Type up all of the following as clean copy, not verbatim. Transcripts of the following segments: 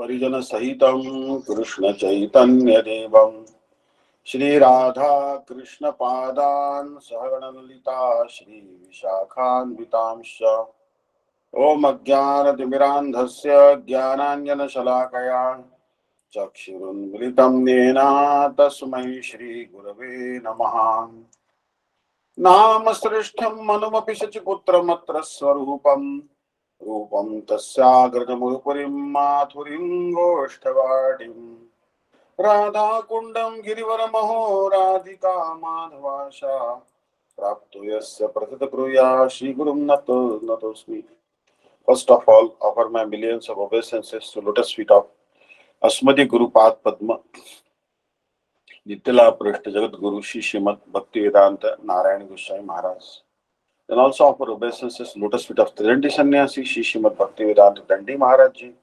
परिजन सहितं कृष्ण चैतन्य देवं श्री राधा कृष्ण पादान् सहगणललिता श्री विशाखान्वितांश्च ओम अज्ञानतिमिरान्धस्य ज्ञानाञ्जनशलाकया चक्षुरुन्मिलितं येन तस्मै श्री गुरवे नमः। नाम श्रेष्ठं मनुमपि शचिपुत्रमत्र स्वरूपं रूपं तस्याग्रजमुपरिं माथुरिं गोष्ठवाटिं राधाकुण्डं गिरिवरमहो राधिका माधवाशा प्राप्तो यस्य प्रथितक्रुया श्रीगुरुं नतोऽस्मि। First of all, offer my millions of obeisances to lotus feet of Asmati Guru Pad Padma, Nityala Prishta Jagat Guru Shri Srimad Bhaktivedanta Narayana Goswami Maharaj. Then also offer obeisances to lotus feet of Tridanti Sannyasi Shri Srimad Bhaktivedanta Dandi Maharaj Ji,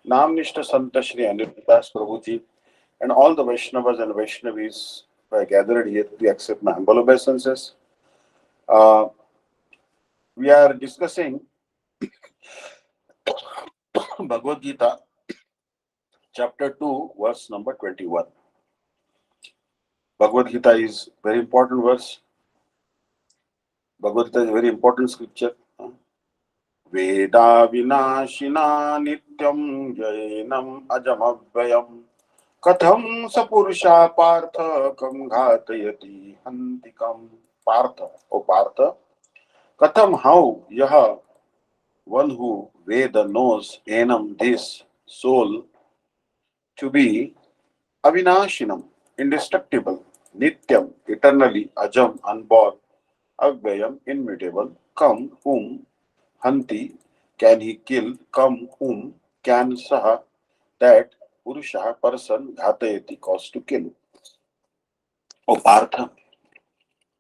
Namnishta Santa Shri Aniruddhas Prabhu Ji, and all the Vaishnavas and Vaishnavis who are gathered here to accept my humble obeisances. We are discussing Bhagavad Gita, chapter 2, verse number 21. Bhagavad Gita is very important verse. Bhagavad Gita is a very important scripture. Veda vinashina nityam jainam ajamavyayam katham sapurusha partha kam ghatayati hantikam. Partha, O Partha, katham, how, yaha, one who Veda knows enam, this soul, to be avinashinam, indestructible, nityam, eternally, ajam, unborn, avyayam, immutable, kam, whom, hanti, can he kill, kam, whom, can saha, that, purusha, person, ghatayati, cause to kill. O Partha,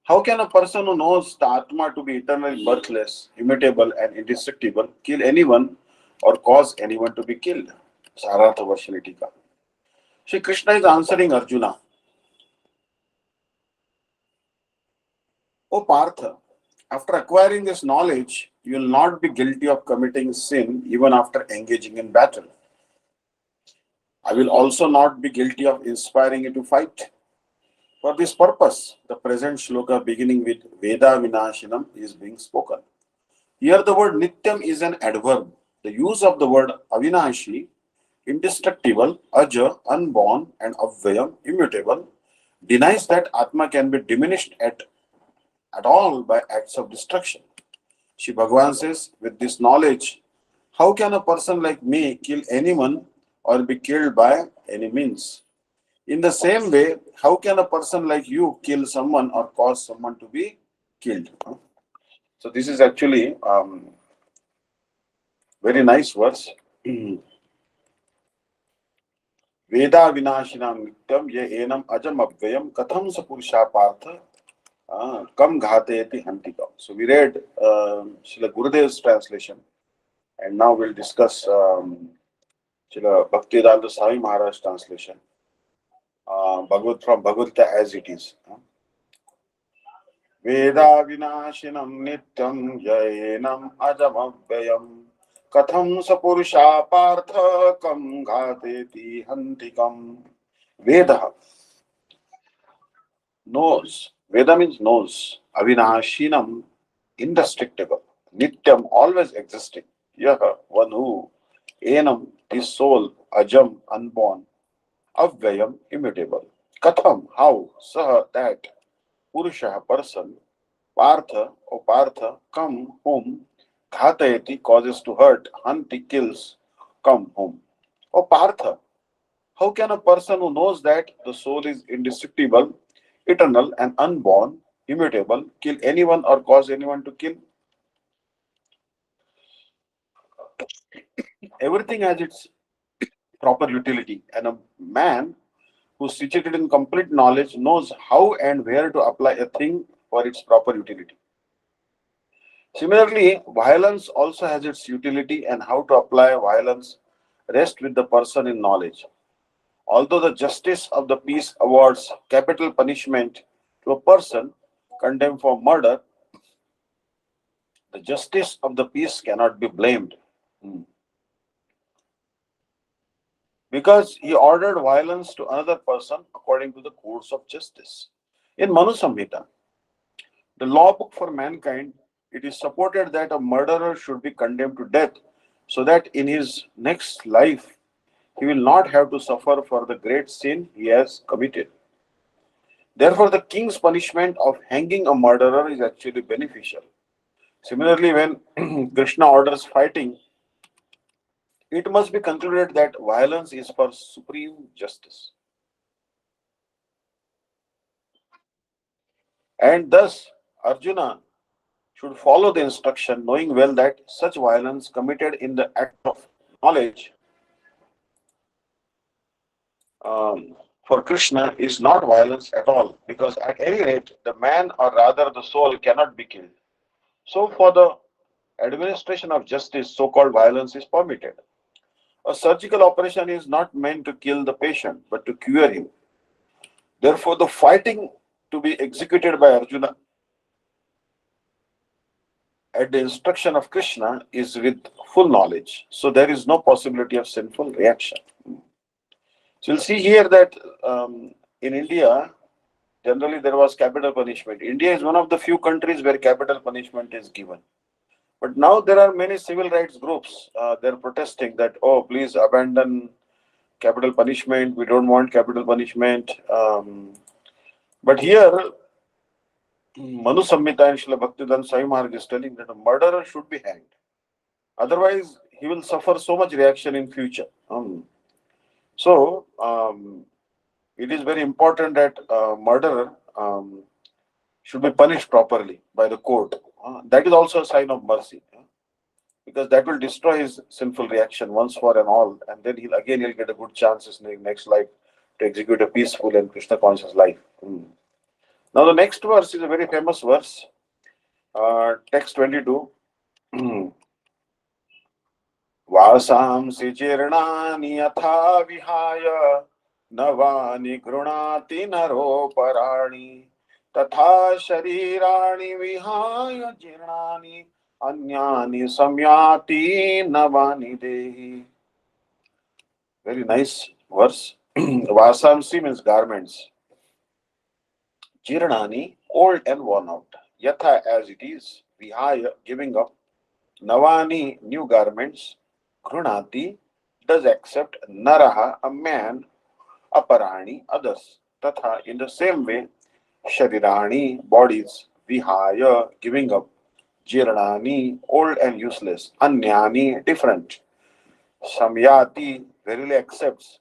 how can a person who knows the Atma to be eternally birthless, immutable, and indestructible kill anyone or cause anyone to be killed? Sarartha version Tika. Shri Krishna is answering Arjuna. O Partha, after acquiring this knowledge, you will not be guilty of committing sin even after engaging in battle. I will also not be guilty of inspiring you to fight. For this purpose, the present shloka beginning with Veda Vinashinam is being spoken. Here the word Nityam is an adverb. The use of the word Avinashi, indestructible, Aja, unborn, and Avyayam, immutable, denies that Atma can be diminished at all by acts of destruction. Shri Bhagavan says, with this knowledge, how can a person like me kill anyone or be killed by any means? In the same way, how can a person like you kill someone or cause someone to be killed? So this is actually very nice verse. Veda vinashinam nityam ye enam ajam avyayam katham sapurusha partha kam ghatayati hantikam. So we read Srila Gurudev's translation, and now we'll discuss Srila Bhaktivedanta Swami Maharaj translation. From Bhagavad Gita as it is. Veda vinashinam nityam jainam ajamavyayam katham sapurusha partha kam ghateti hantikam. Veda knows. Veda means knows. Avinashinam, indestructible. Nityam, always existing. Yaha, one who. Enam, his soul. Ajam, unborn. Avyayam, immutable. Katham, how. Saha, that. Purusha, person. Partha, O Partha, come, whom. Ghatayati, causes to hurt. Hanti, kills. Come, whom. O Partha, how can a person who knows that the soul is indestructible, eternal, and unborn, immutable, kill anyone or cause anyone to kill? Everything has its proper utility, and a man who is situated in complete knowledge knows how and where to apply a thing for its proper utility. Similarly, violence also has its utility, and how to apply violence rests with the person in knowledge. Although the justice of the peace awards capital punishment to a person condemned for murder, the justice of the peace cannot be blamed. because he ordered violence to another person according to the codes of justice. In Manu Samhita, the law book for mankind, it is supported that a murderer should be condemned to death so that in his next life he will not have to suffer for the great sin he has committed. Therefore, the king's punishment of hanging a murderer is actually beneficial. Similarly, when Krishna orders fighting, it must be concluded that violence is for supreme justice. And thus, Arjuna should follow the instruction, knowing well that such violence committed in the act of knowledge for Krishna is not violence at all, because at any rate, the man or rather the soul cannot be killed. So, for the administration of justice, so called violence is permitted. A surgical operation is not meant to kill the patient, but to cure him. Therefore, the fighting to be executed by Arjuna at the instruction of Krishna is with full knowledge. So, there is no possibility of sinful reaction. So, you'll see here that in India, generally there was capital punishment. India is one of the few countries where capital punishment is given. But now there are many civil rights groups. They're protesting that, oh, please abandon capital punishment. We don't want capital punishment. But here, Manu Samhita and Srila Bhaktivedanta Swami Maharaj is telling that a murderer should be hanged. Otherwise, he will suffer so much reaction in future. So, it is very important that murderer should be punished properly by the court. That is also a sign of mercy, because that will destroy his sinful reaction once for and all, and then he'll get a good chances in the next life to execute a peaceful and Krishna conscious life. Now the next verse is a very famous verse, text 22. Vasamsi chirnani yatha vihaya navani grunati naroparani तथा शरीराणि विहाय जीर्णानि अन्यानि samyati navani dehi. Very nice verse. Vasamsi means garments. Jirnani, old and worn out. Yatha, as it is. Vihaya, giving up. Navani, new garments. Grunati, does accept. Naraha, a man. Aparani, others. Tatha, in the same way. Sharirani, bodies. Vihaya, giving up. Jirnani, old and useless. Anyani, different. Samyati, verily accepts.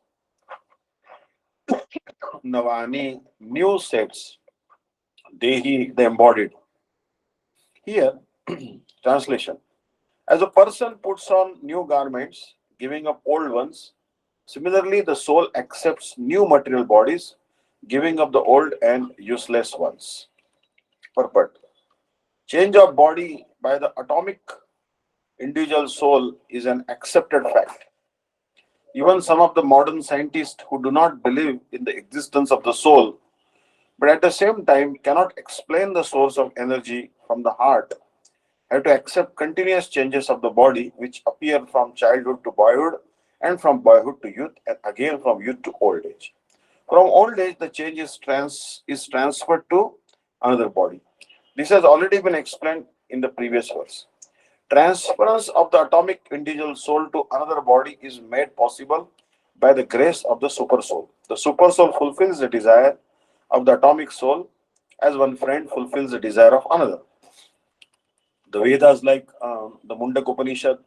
Navani, new sets. Dehi, the embodied. Here, translation. As a person puts on new garments, giving up old ones, similarly, the soul accepts new material bodies, giving up the old and useless ones. Purport. Change of body by the atomic individual soul is an accepted fact. Even some of the modern scientists who do not believe in the existence of the soul, but at the same time cannot explain the source of energy from the heart, have to accept continuous changes of the body which appear from childhood to boyhood and from boyhood to youth and again from youth to old age. From old age, the change is transferred to another body. This has already been explained in the previous verse. Transference of the atomic individual soul to another body is made possible by the grace of the super soul. The super soul fulfills the desire of the atomic soul as one friend fulfills the desire of another. The Vedas like the Mundak Upanishad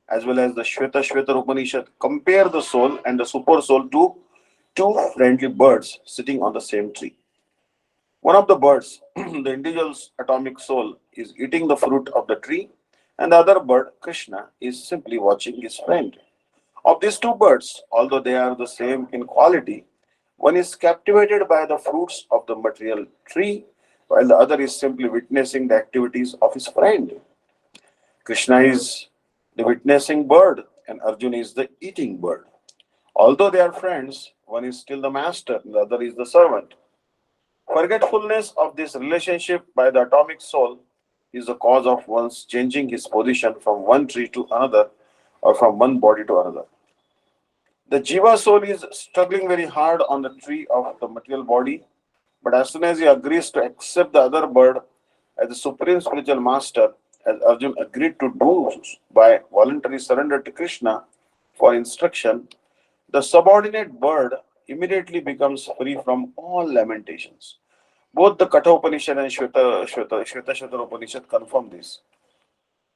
as well as the Shveta Upanishad compare the soul and the super soul to two friendly birds sitting on the same tree. One of the birds, the individual's atomic soul, is eating the fruit of the tree, and the other bird, Krishna, is simply watching his friend. Of these two birds, although they are the same in quality, one is captivated by the fruits of the material tree, while the other is simply witnessing the activities of his friend. Krishna is the witnessing bird, and Arjuna is the eating bird. Although they are friends, one is still the master, and the other is the servant. Forgetfulness of this relationship by the atomic soul is the cause of one's changing his position from one tree to another or from one body to another. The Jiva soul is struggling very hard on the tree of the material body, but as soon as he agrees to accept the other bird as the supreme spiritual master, as Arjun agreed to do by voluntary surrender to Krishna for instruction, the subordinate bird immediately becomes free from all lamentations. Both the Katha Upanishad and Shveta Upanishad confirm this.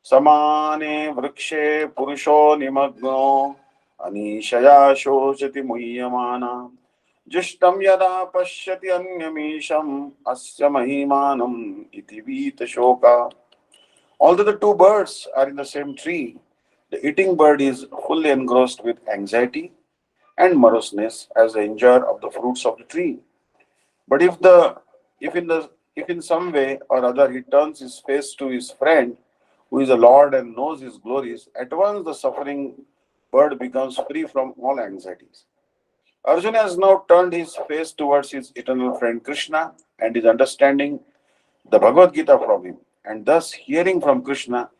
Samane vrikshe purusho nimagno anishaya shochati muhyamana jushtam yada pashyati anyamisham asya mahimanam iti vita shoka. Although the two birds are in the same tree, the eating bird is fully engrossed with anxiety and moroseness as the enjoyer of the fruits of the tree. But if in some way or other he turns his face to his friend, who is the Lord and knows his glories, at once the suffering bird becomes free from all anxieties. Arjuna has now turned his face towards his eternal friend Krishna and is understanding the Bhagavad Gita from him. And thus, hearing from Krishna,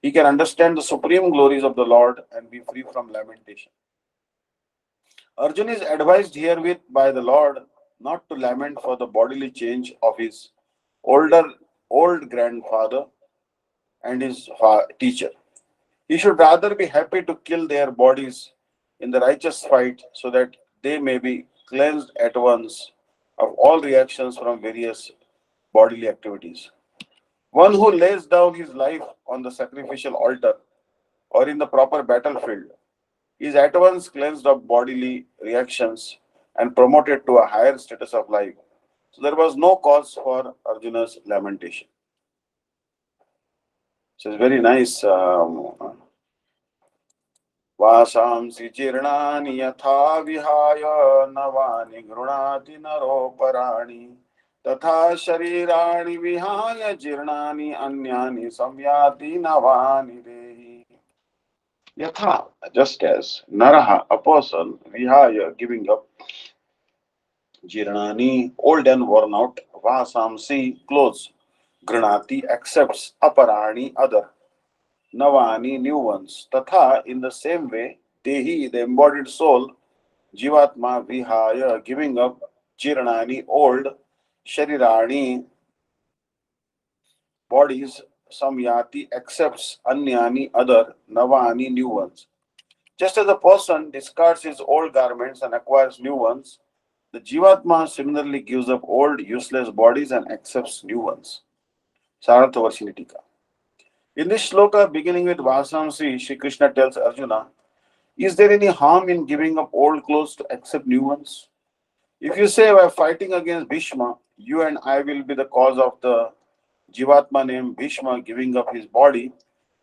he can understand the supreme glories of the Lord and be free from lamentation. Arjuna is advised herewith by the Lord not to lament for the bodily change of his older old grandfather and his teacher. He should rather be happy to kill their bodies in the righteous fight so that they may be cleansed at once of all reactions from various bodily activities. One who lays down his life on the sacrificial altar or in the proper battlefield is at once cleansed of bodily reactions and promoted to a higher status of life. So there was no cause for Arjuna's lamentation. So it's very nice. वासांसि जीर्णानि यथा विहाय नवानि गृह्णाति नरोपराणि तथा शरीराणि विहाय जीर्णानि अन्यानि संयाति नवानि देहि. Yatha, just as Naraha, a person, Vihaya, giving up, Jirnani, old and worn out, Vasamsi, clothes, Granati, accepts, Aparani, other, Navani, new ones. Tatha, in the same way, Dehi, the embodied soul, Jivatma, Vihaya, giving up, Jirnani, old, Sharirani, bodies, Samyati, accepts, Anyani, other, Navani, new ones. Just as a person discards his old garments and acquires new ones, the Jivatma similarly gives up old, useless bodies and accepts new ones. Sarathavarshini Tika. In this shloka, beginning with Vasamsi, Shri Krishna tells Arjuna, is there any harm in giving up old clothes to accept new ones? If you say by fighting against Bhishma, you and I will be the cause of the Jivatma named Bhishma giving up his body,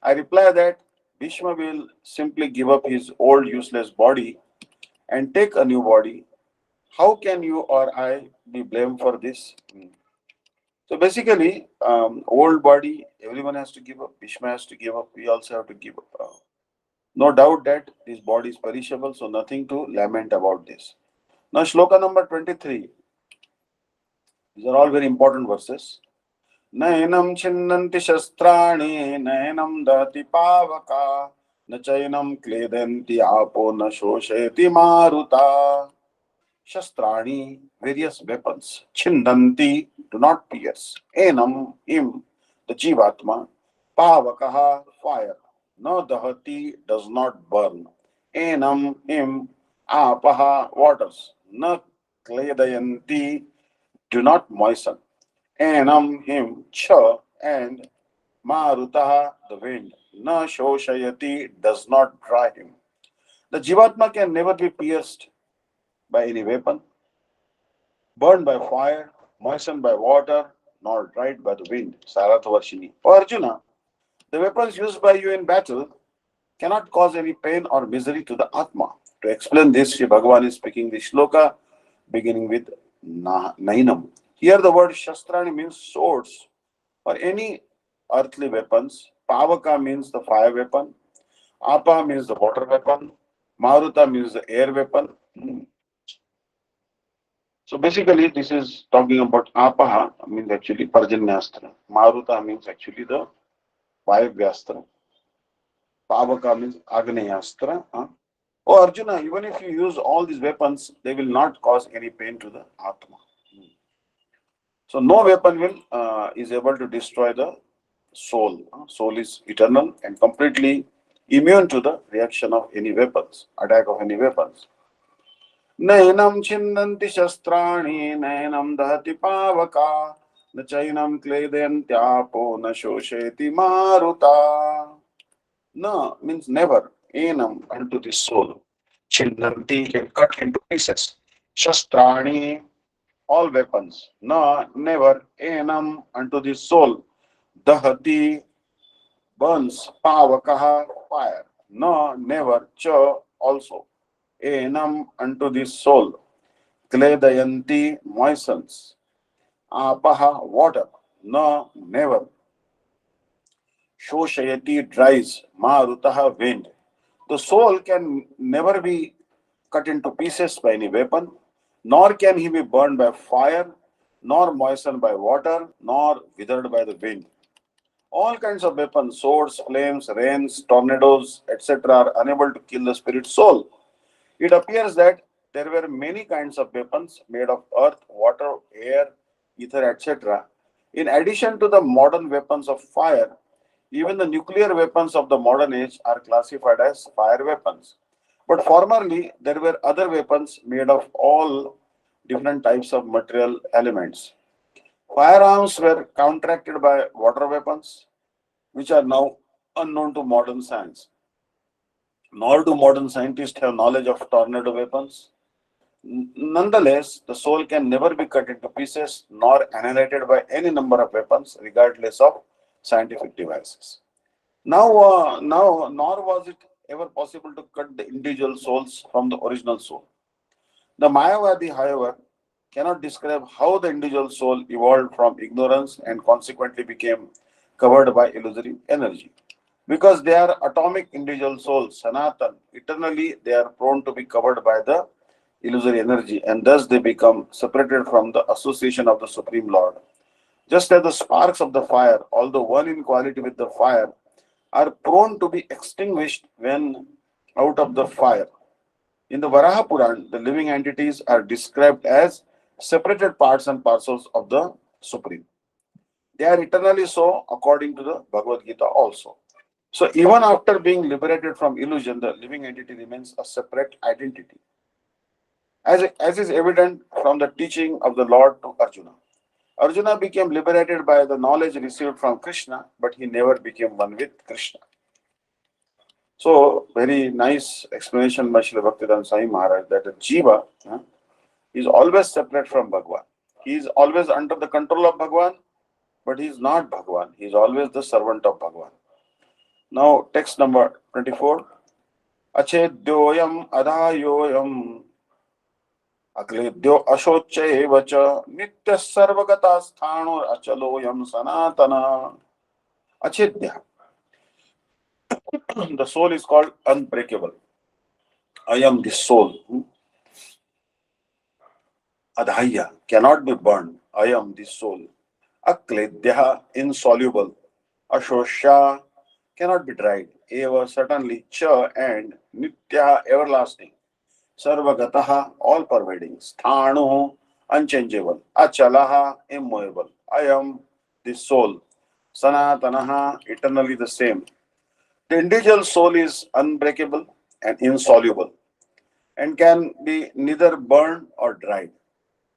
I reply that Bhishma will simply give up his old useless body and take a new body. How can you or I be blamed for this? So basically, old body, everyone has to give up. Bhishma has to give up. We also have to give up. No doubt that this body is perishable, so nothing to lament about this. Now, shloka number 23. These are all very important verses. Nayanam chinnanti shastrani, nayanam dati pavaka, na chainam kledanti apo na shosheti maruta. Shastrani, various weapons. Chindanti, do not pierce. Enam, him, the Jivatma. Pavakaha, fire. No dahati, does not burn. Enam, him. Apaha, waters. Na kledayanti, do not moisten. Enam, him. Cha, and Marutaha, the wind. Na shoshayati, does not dry him. The Jivatma can never be pierced by any weapon, burned by fire, moistened by water, nor dried by the wind. Saratvarshini. O Arjuna, the weapons used by you in battle cannot cause any pain or misery to the Atma. To explain this, Sri Bhagavan is speaking the shloka beginning with Nainam. Here the word Shastrani means swords or any earthly weapons. Pavaka means the fire weapon. Apa means the water weapon. Maruta means the air weapon. So basically, this is talking about Apaha, means actually Parjanyastra. Maruta means actually the Vayavyastra. Pavaka means Agneyastra. Oh Arjuna, even if you use all these weapons, they will not cause any pain to the Atma. So no weapon will is able to destroy the soul. Soul is eternal and completely immune to the reaction of any weapons, attack of any weapons. नैनं छिन्दन्ति शस्त्राणि नैनं दहति पावका न चैनं क्लेदयन्त्यापो न शोषयति मारुता. No means never. Enam unto the soul. Chindanti can cut into pieces. Shastrani, all weapons. No, never. Enam unto the soul. Dahati burns. Pavakaha, fire. No, never. Cha, also. Enam unto the soul. Kledayanti, moistens. Apaha, water. No, never. Shoshayati, dries. Marutaha, wind. The soul can never be cut into pieces by any weapon, nor can he be burned by fire, nor moistened by water, nor withered by the wind. All kinds of weapons, swords, flames, rains, tornadoes, etc., are unable to kill the spirit soul. It appears that there were many kinds of weapons made of earth, water, air, ether, etc. In addition to the modern weapons of fire, even the nuclear weapons of the modern age are classified as fire weapons. But formerly, there were other weapons made of all different types of material elements. Firearms were counteracted by water weapons, which are now unknown to modern science. Nor do modern scientists have knowledge of tornado weapons. Nonetheless, the soul can never be cut into pieces nor annihilated by any number of weapons, regardless of scientific devices. Now, nor was it ever possible to cut the individual souls from the original soul. The Mayavadi, however, cannot describe how the individual soul evolved from ignorance and consequently became covered by illusory energy. Because they are atomic individual souls, Sanatan, eternally they are prone to be covered by the illusory energy and thus they become separated from the association of the Supreme Lord. Just as the sparks of the fire, although one in quality with the fire, are prone to be extinguished when out of the fire. In the Varaha Puran, the living entities are described as separated parts and parcels of the Supreme. They are eternally so according to the Bhagavad Gita also. So even after being liberated from illusion, the living entity remains a separate identity. As is evident from the teaching of the Lord to Arjuna. Arjuna became liberated by the knowledge received from Krishna, but he never became one with Krishna. So, very nice explanation by Srila Bhaktivedanta Swami Maharaj that the Jiva is always separate from Bhagwan. He is always under the control of Bhagwan, but he is not Bhagwan. He is always the servant of Bhagwan. Now, text number 24. Achedyoyam adhayoyam akledyo ashochevacha nitya sarvagata sthano achaloyam sanatana. Achedya. The soul is called unbreakable. I am the soul. Adhaya cannot be burned. I am the soul. Akledya insoluble. Ashosha cannot be dried. Eva certainly. Cha and Nitya everlasting. Sarvagataha all pervading. Sthanu unchangeable. Achalaha immovable. I am the soul. Sanatanaha eternally the same. The individual soul is unbreakable and insoluble and can be neither burned or dried.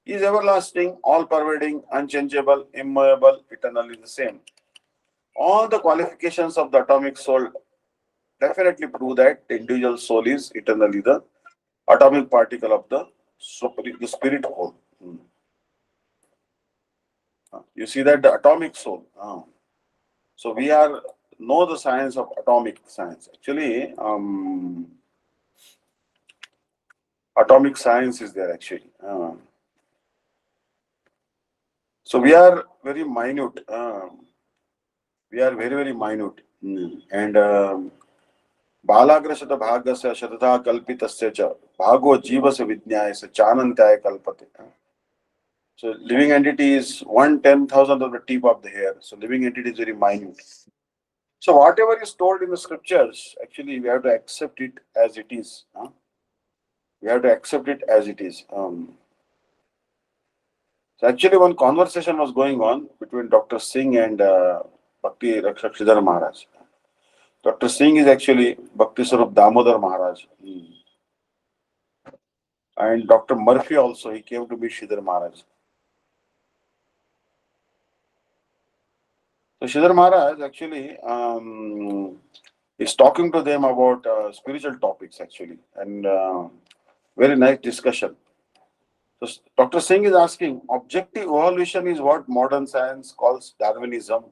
He is everlasting, all-pervading, unchangeable, immovable, eternally the same. All the qualifications of the atomic soul definitely prove that the individual soul is eternally the atomic particle of the spirit whole. You see that the atomic soul. So we are know the science of atomic science. Actually, atomic science is there actually. So we are very minute. We are very, very minute. And बालाग्रशत भागस्य शतधा कल्पितस्य च भागो जीवस्य विज्ञायस्य चानन्त्याय कल्पते. So living entity is 1/10,000 of the tip of the hair. So living entity is very minute. So whatever is told in the scriptures, actually we have to accept it as it is. We have to accept it as it is. So actually one conversation was going on between Dr. Singh and Bhakti Rakshak Sridhar Maharaj. Dr. Singh is actually Bhakti Sarup Damodar Maharaj. And Dr. Murphy also, he came to meet Sridhar Maharaj. So Sridhar Maharaj actually is talking to them about spiritual topics actually, and very nice discussion. So Dr. Singh is asking, objective evolution is what modern science calls Darwinism,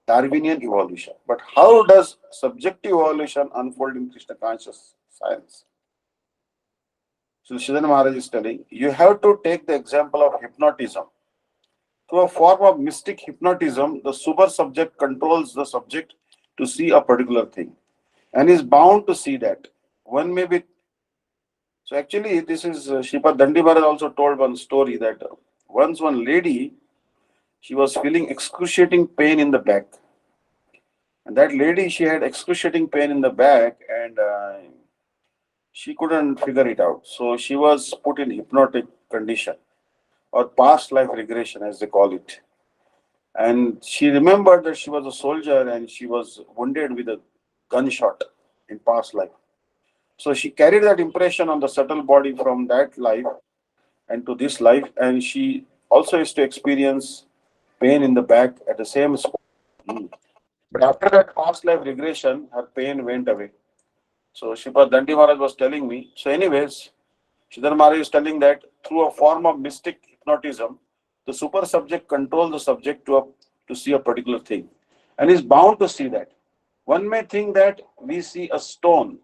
Darwinian evolution. But how does subjective evolution unfold in Krishna conscious science? So Sridhar Maharaj is telling, you have to take the example of hypnotism. Through a form of mystic hypnotism, the super subject controls the subject to see a particular thing and is bound to see that. One may be. So actually, this is Shripa Dandi Maharaj also told one story that once one lady, she was feeling excruciating pain in the back. And that lady, she had excruciating pain in the back and she couldn't figure it out. So she was put in hypnotic condition or past life regression, as they call it. And she remembered that she was a soldier and she was wounded with a gunshot in past life. So she carried that impression on the subtle body from that life and to this life, and she also used to experience pain in the back at the same spot. Mm. But after that past life regression, her pain went away. So Shripa Dandi Maharaj was telling me. So, anyways, Sridhar Maharaj is telling that through a form of mystic hypnotism, the super subject controls the subject to see a particular thing and is bound to see that. One may think that we see a stone.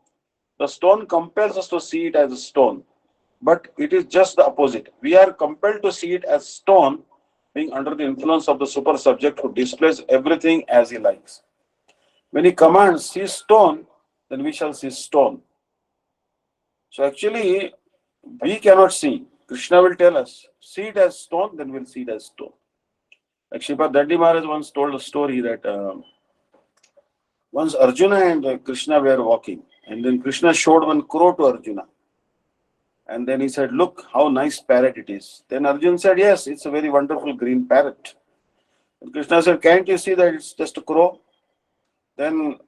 The stone compels us to see it as a stone, but it is just the opposite. We are compelled to see it as stone, being under the influence of the super subject who displays everything as he likes. When he commands, see stone, then we shall see stone. So actually, we cannot see. Krishna will tell us, see it as stone, then we'll see it as stone. Like Sripad Dandi Maharaj once told a story that once Arjuna and Krishna were walking, and then Krishna showed one crow to Arjuna. And then he said, look how nice parrot it is. Then Arjuna said, yes, it's a very wonderful green parrot. And Krishna said, can't you see that it's just a crow? Then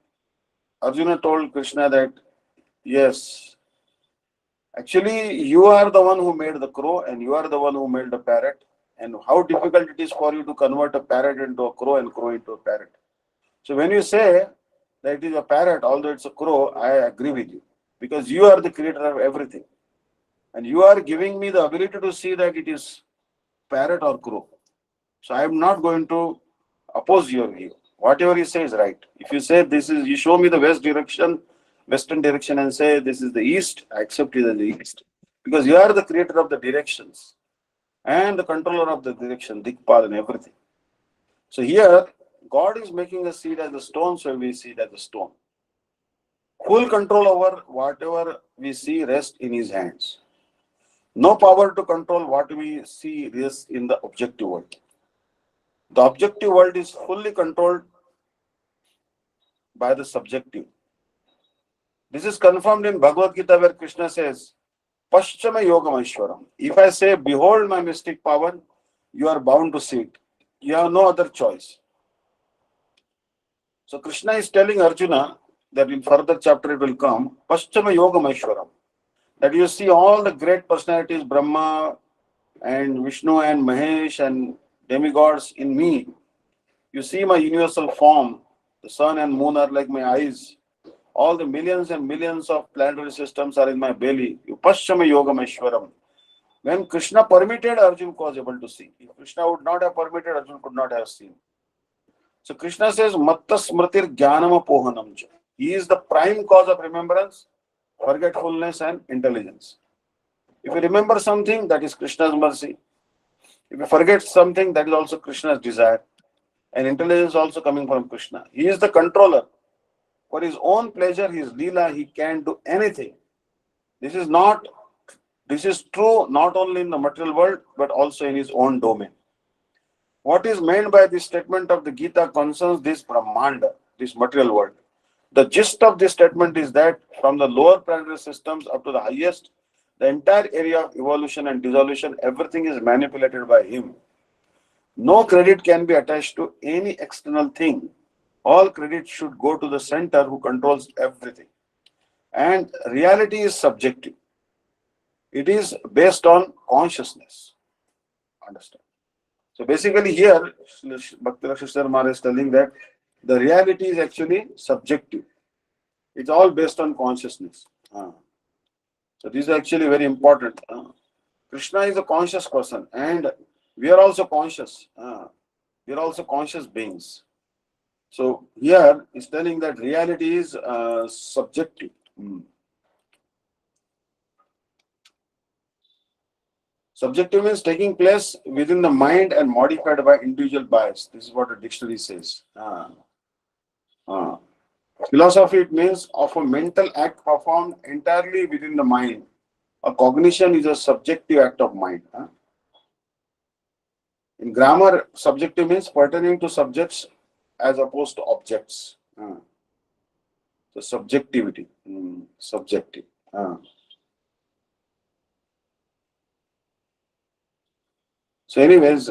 Arjuna told Krishna that, yes, actually you are the one who made the crow and you are the one who made the parrot. And how difficult it is for you to convert a parrot into a crow and crow into a parrot. So when you say that it is a parrot, although it's a crow, I agree with you. Because you are the creator of everything. And you are giving me the ability to see that it is parrot or crow. So I am not going to oppose your view. Whatever you say is right. If you say this is, you show me the western direction and say this is the east, I accept it as the east. Because you are the creator of the directions and the controller of the direction, Dikpal and everything. So here, God is making us see it as a stone, so we see it as a stone. Full control over whatever we see rests in His hands. No power to control what we see rests in the objective world. The objective world is fully controlled by the subjective. This is confirmed in Bhagavad Gita where Krishna says, Paschama Yogam Aishwaram. If I say, behold my mystic power, you are bound to see it. You have no other choice. So Krishna is telling Arjuna that in further chapter it will come, Paschama Yogam Aishwaram. That you see all the great personalities, Brahma and Vishnu and Mahesh and demigods in me. You see my universal form. The sun and moon are like my eyes. All the millions and millions of planetary systems are in my belly. Paschama Yogam Aishwaram. When Krishna permitted, Arjuna was able to see. If Krishna would not have permitted, Arjuna could not have seen. So Krishna says, Matta Smritir Jnanam Pohanam. He is the prime cause of remembrance, forgetfulness, and intelligence. If you remember something, that is Krishna's mercy. If you forget something, that is also Krishna's desire. And intelligence also coming from Krishna. He is the controller. For his own pleasure, his Leela, he can do anything. This is true not only in the material world, but also in his own domain. What is meant by this statement of the Gita concerns this Brahmanda. this material world. The gist of this statement is that from the lower planetary systems up to the highest, the entire area of evolution and dissolution, everything is manipulated by him. No credit can be attached to any external thing. All credit should go to the center who controls everything. And reality is subjective. It is based on consciousness. Understand? So basically here, Bhakti Rakshasthar Maharaj is telling that the reality is actually subjective. It's all based on consciousness. So this is actually very important. Krishna is a conscious person and we are also conscious. We are also conscious beings. So here is telling that reality is subjective. Subjective means taking place within the mind and modified by individual bias. This is what the dictionary says. Philosophy, it means of a mental act performed entirely within the mind. A cognition is a subjective act of mind. In grammar, subjective means pertaining to subjects as opposed to objects. So subjectivity, subjective. So anyways,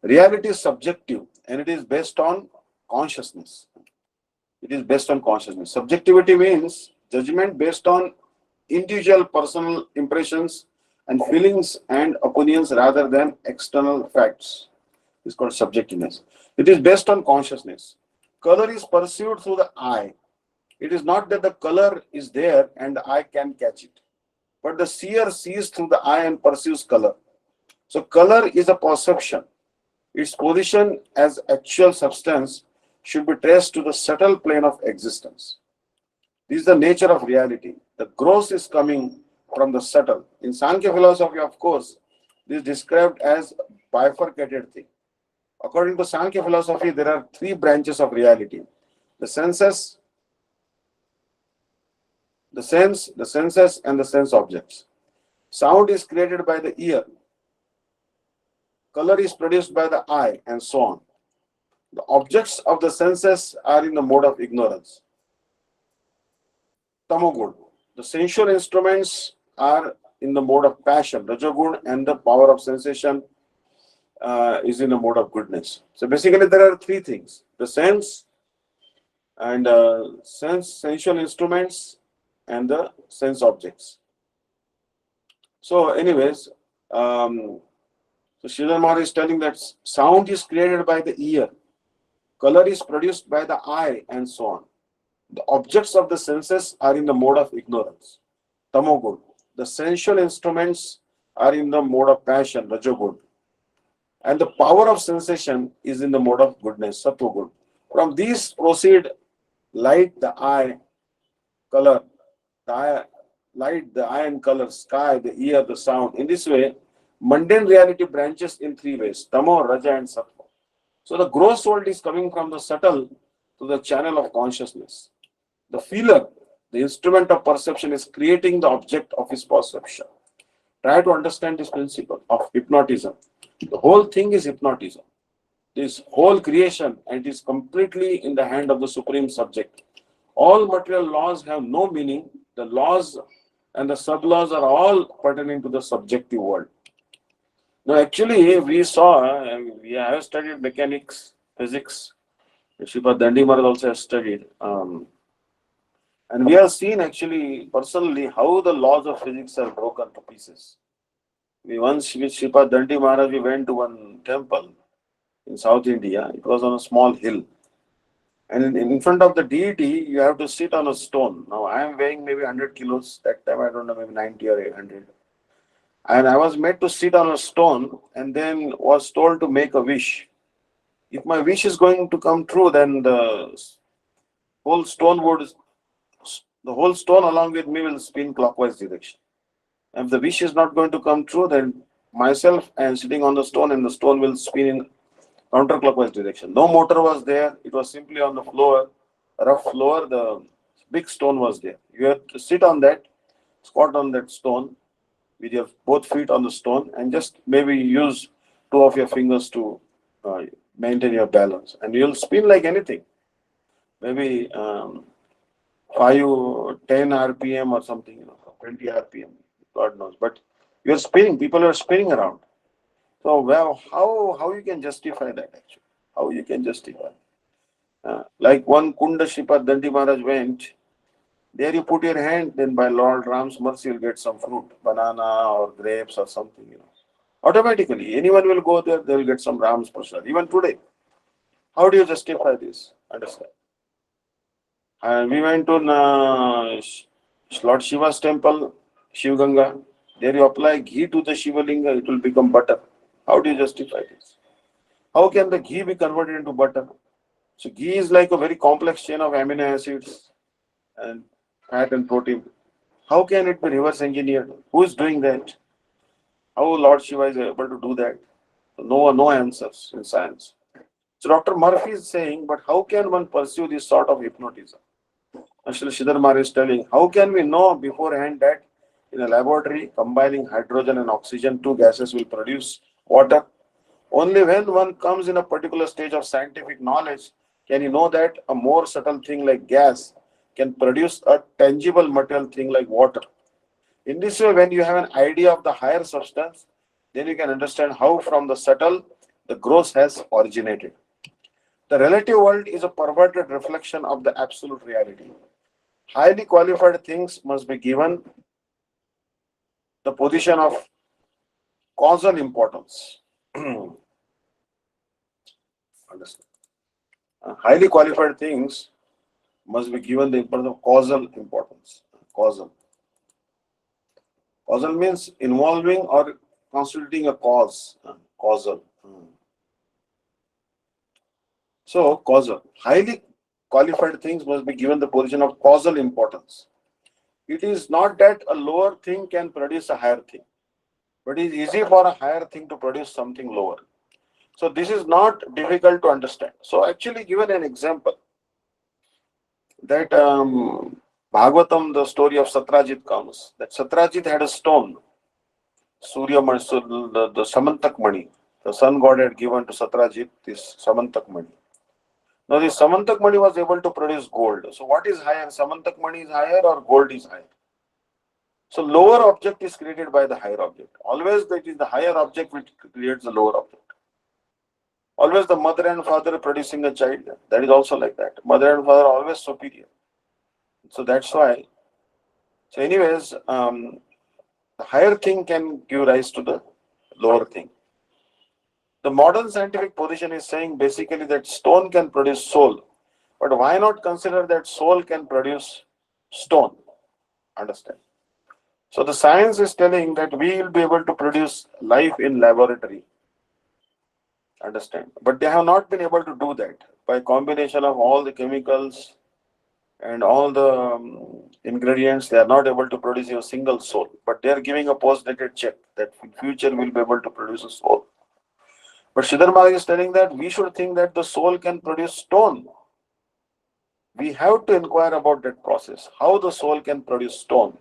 reality is subjective and it is based on consciousness. It is based on consciousness. Subjectivity means judgment based on individual personal impressions and feelings and opinions rather than external facts. It's called subjectiveness. It is based on consciousness. Color is perceived through the eye. It is not that the color is there and the eye can catch it, but the seer sees through the eye and perceives color. So color is a perception. Its position as actual substance should be traced to the subtle plane of existence. This is the nature of reality. The gross is coming from the subtle. In Sankhya philosophy, of course, this is described as bifurcated thing. According to Sankhya philosophy, there are three branches of reality: the senses, the senses, and the sense objects. Sound is created by the ear. Color is produced by the eye, and so on. The objects of the senses are in the mode of ignorance. Tamogun. The sensual instruments are in the mode of passion. Rajogun, and the power of sensation is in the mode of goodness. So basically there are three things: the sense and sensual instruments and the sense objects. So anyways, so Sridhar Maharaj is telling that sound is created by the ear, color is produced by the eye, and so on. The objects of the senses are in the mode of ignorance, Tamogun. The sensual instruments are in the mode of passion, Rajogun. And the power of sensation is in the mode of goodness, Sattvagun. From these proceed light, the eye, color, light, the eye and color, sky, the ear, the sound. In this way, mundane reality branches in three ways: Tamo, Raja, and Sattva. So the gross world is coming from the subtle to the channel of consciousness. The feeler, the instrument of perception, is creating the object of his perception. Try to understand this principle of hypnotism. The whole thing is hypnotism. This whole creation, and it is completely in the hand of the supreme subject. All material laws have no meaning. The laws and the sub-laws are all pertaining to the subjective world. Now, actually, we have studied mechanics, physics. Sripad Dandi Maharaj also has studied. And we have seen actually, personally, how the laws of physics are broken to pieces. Once with Sripad Dandi Maharaj, we went to one temple in South India. It was on a small hill. And in front of the deity, you have to sit on a stone. Now, I am weighing maybe 100 kilos. That time, I don't know, maybe 90 or 100. And I was made to sit on a stone and then was told to make a wish. If my wish is going to come true, then the whole stone along with me will spin clockwise direction. If the wish is not going to come true, then myself I am sitting on the stone and the stone will spin in counterclockwise direction. No motor was there. It was simply on the floor, rough floor. The big stone was there. You have to sit on that, squat on that stone with your both feet on the stone and just maybe use two of your fingers to maintain your balance. And you'll spin like anything. maybe 5, 10 RPM or something, 20 RPM, God knows. But you're spinning, people are spinning around. So, well, how you can justify that actually? How you can justify? Like one Kunda Shripad Dandi Maharaj went, there you put your hand, then by Lord Ram's mercy you'll get some fruit, banana or grapes or something. Automatically, anyone will go there, they will get some Ram's prasad. Even today, how do you justify this? Understand? And we went to Lord Shiva's temple, Shiv Ganga. There you apply ghee to the Shiva Linga, it will become butter. How do you justify this? How can the ghee be converted into butter? So ghee is like a very complex chain of amino acids and fat and protein. How can it be reverse engineered? Who is doing that? How Lord Shiva is able to do that? No answers in science. So Dr. Murphy is saying, but how can one pursue this sort of hypnotism? Actually, Shidharmar is telling, how can we know beforehand that in a laboratory, combining hydrogen and oxygen, two gases will produce water? Only when one comes in a particular stage of scientific knowledge can you know that a more subtle thing like gas can produce a tangible material thing like water. In this way, when you have an idea of the higher substance, then you can understand how from the subtle the gross has originated. The relative world is a perverted reflection of the absolute reality. Highly qualified things must be given the position of causal importance. Understand? Highly qualified things must be given the importance of causal importance. Causal. Causal means involving or constituting a cause. Causal. So, causal. Highly qualified things must be given the position of causal importance. It is not that a lower thing can produce a higher thing, but it is easy for a higher thing to produce something lower. So, this is not difficult to understand. So, actually, given an example that Bhagavatam, the story of Satrajit comes, that Satrajit had a stone, Surya Mani, so the Samantak Mani. The sun god had given to Satrajit this Samantak Mani. Now, this Samantak Mani was able to produce gold. So, what is higher? Samantak Mani is higher or gold is higher? So, lower object is created by the higher object. Always that is the higher object which creates the lower object. Always the mother and father producing a child. That is also like that. Mother and father are always superior. So, that's why. So, anyways, the higher thing can give rise to the lower thing. The modern scientific position is saying basically that stone can produce soul. But why not consider that soul can produce stone? Understand? So the science is telling that we will be able to produce life in laboratory. Understand? But they have not been able to do that by combination of all the chemicals and all the ingredients. They are not able to produce a single soul. But they are giving a post-dated check that in future will be able to produce a soul. But Sridhar Maharaj is telling that we should think that the soul can produce stone. We have to inquire about that process, how the soul can produce stone.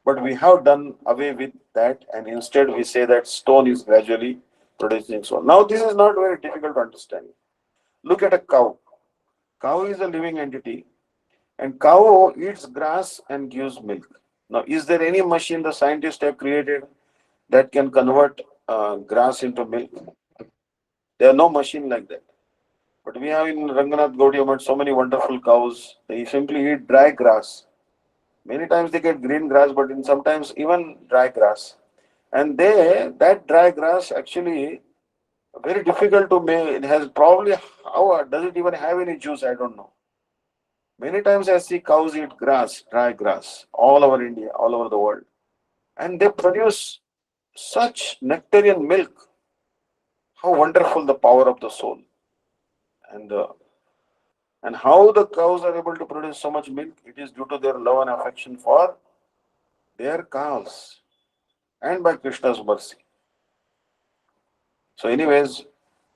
But we have done away with that, and instead we say that stone is gradually producing soul. Now, this is not very difficult to understand. Look at a cow. Cow is a living entity, and cow eats grass and gives milk. Now, is there any machine the scientists have created that can convert grass into milk? There are no machine like that. But we have in Ranganath Gaudiya Math so many wonderful cows. They simply eat dry grass. Many times they get green grass, but in sometimes even dry grass. And that dry grass actually very difficult to make. It has probably, how does it even have any juice? I don't know. Many times I see cows eat grass, dry grass, all over India, all over the world. And they produce such nectarian milk. How wonderful the power of the soul. And how the cows are able to produce so much milk? It is due to their love and affection for their cows and by Krishna's mercy. So, anyways,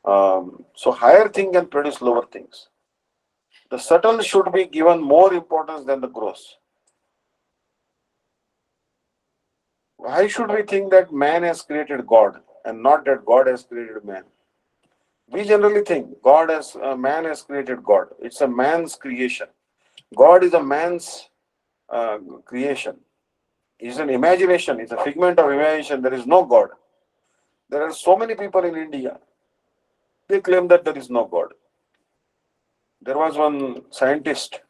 so higher thing can produce lower things. The subtle should be given more importance than the gross. Why should we think that man has created God and not that God has created man? We generally think man has created God. It's a man's creation. God is a man's creation. It's an imagination. It's a figment of imagination. There is no God. There are so many people in India. They claim that there is no God. There was one scientist,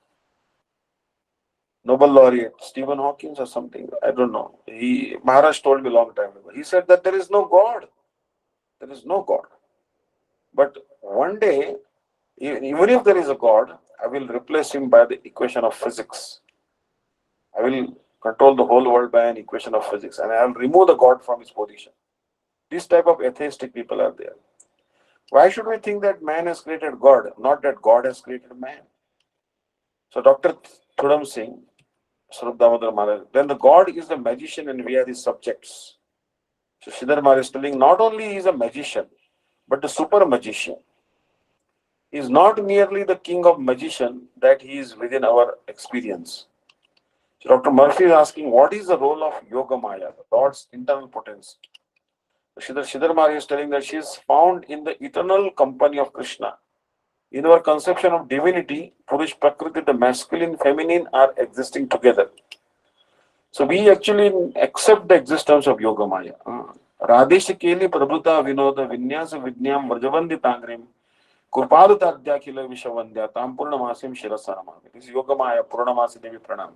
Nobel laureate, Stephen Hawking or something. I don't know. Maharaj told me a long time ago. He said that there is no God. There is no God. But one day, even if there is a God, I will replace him by the equation of physics. I will control the whole world by an equation of physics, and I will remove the God from his position. This type of atheistic people are there. Why should we think that man has created God, not that God has created man? So Dr. Thudam Singh, Swarup Damodar Maharaj, then the God is the magician and we are his subjects. So Sridhar Maharaj is telling not only he is a magician, but the super magician. He is not merely the king of magician, that he is within our experience. So Dr. Murphy is asking, what is the role of Yoga Maya, the Lord's internal potency? Sridhar Maharaj is telling that she is found in the eternal company of Krishna. In our conception of divinity, Purush Prakriti, the masculine, feminine are existing together. So we actually accept the existence of Yoga Maya. Radheshikeli Prabhuta Vinoda Vinyasa Vidyam Vrajavandi Tangrim Kurparuta Adhyakila Vishavandya Tampurna Masim Shirasanama. This is Yoga Maya Purnamasi Devi Pranam.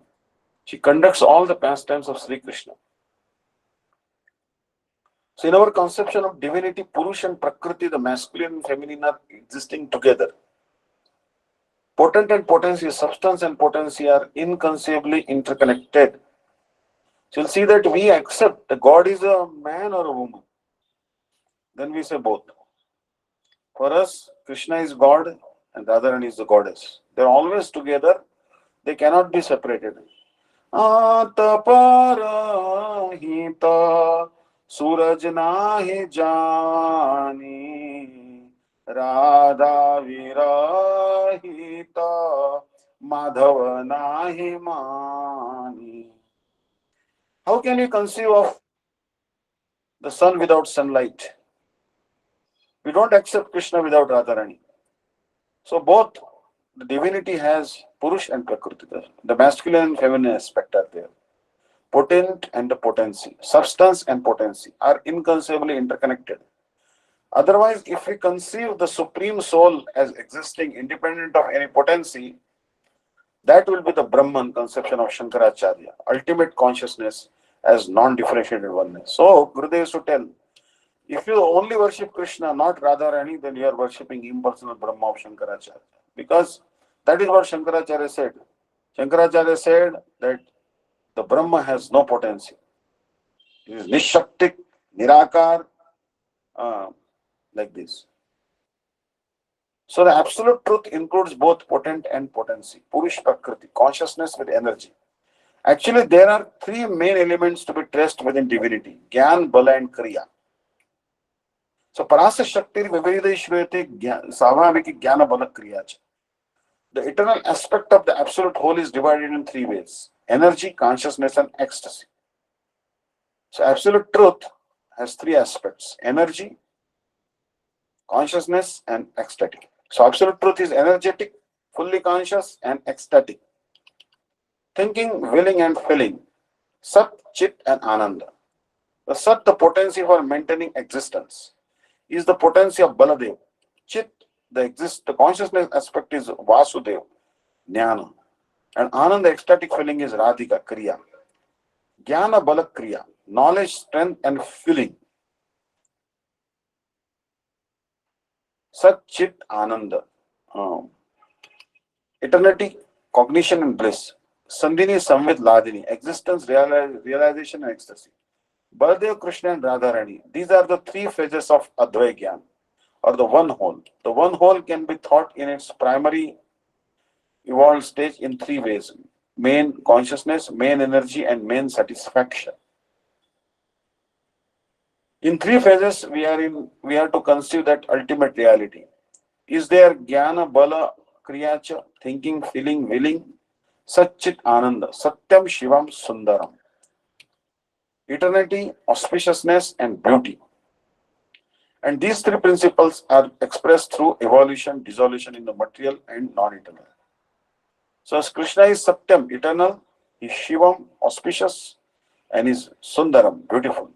She conducts all the pastimes of Sri Krishna. So in our conception of divinity, Purush and Prakriti, the masculine and feminine are existing together. Potent and potency, substance and potency are inconceivably interconnected. So you'll see that we accept that God is a man or a woman. Then we say both. For us, Krishna is God and Radharani is the goddess. They're always together. They cannot be separated. Ataparahita suraj nahi jani Radha virahita Madhava nahi mani. How can you conceive of the sun without sunlight? We don't accept Krishna without Radharani. So both the divinity has Purush and Prakriti. The masculine and feminine aspect are there. Potent and the potency, substance and potency are inconceivably interconnected. Otherwise, if we conceive the supreme soul as existing independent of any potency, that will be the Brahman conception of Shankaracharya, ultimate consciousness as non-differentiated oneness. So, Gurudev used to tell, if you only worship Krishna, not Radharani, then you are worshipping impersonal Brahma of Shankaracharya. Because that is what Shankaracharya said. Shankaracharya said that the Brahma has no potency. It is Nishaktik, Nirakar, like this. So the absolute truth includes both potent and potency. Purush Prakriti, consciousness with energy. Actually, there are three main elements to be traced within divinity: Gyan, Bala, and Kriya. So Parasa Shakti Vivedha Shvete Savamiki Jnana Bala Kriya. The eternal aspect of the absolute whole is divided in three ways: energy, consciousness, and ecstasy. So absolute truth has three aspects: energy, consciousness, and ecstatic. So absolute truth is energetic, fully conscious, and ecstatic. Thinking, willing, and feeling. Sat, Chit, and Ananda. The Sat, the potency for maintaining existence, is the potency of Baladev. Chit, the consciousness aspect is Vasudev, Jnana. And Ananda, the ecstatic feeling is Radhika, Kriya. Jnana Bala Kriya, knowledge, strength, and feeling. Sat, Chit, Ananda. Eternity, cognition, and bliss. Sandhini, Samvit, Ladini, existence, realization, and ecstasy. Baladev, Krishna, and Radharani. These are the three phases of Advai Gyan, or the one whole. The one whole can be thought in its primary evolved stage in three ways: main consciousness, main energy, and main satisfaction. In three phases, we have to conceive that ultimate reality. Is there Jnana, Bala, Kriyacha, thinking, feeling, willing? Satchit Ananda, Satyam Shivam Sundaram. Eternity, auspiciousness, and beauty. And these three principles are expressed through evolution, dissolution in the material, and non-eternal. So as Krishna is Satyam, eternal, is Shivam, auspicious, and is Sundaram, beautiful.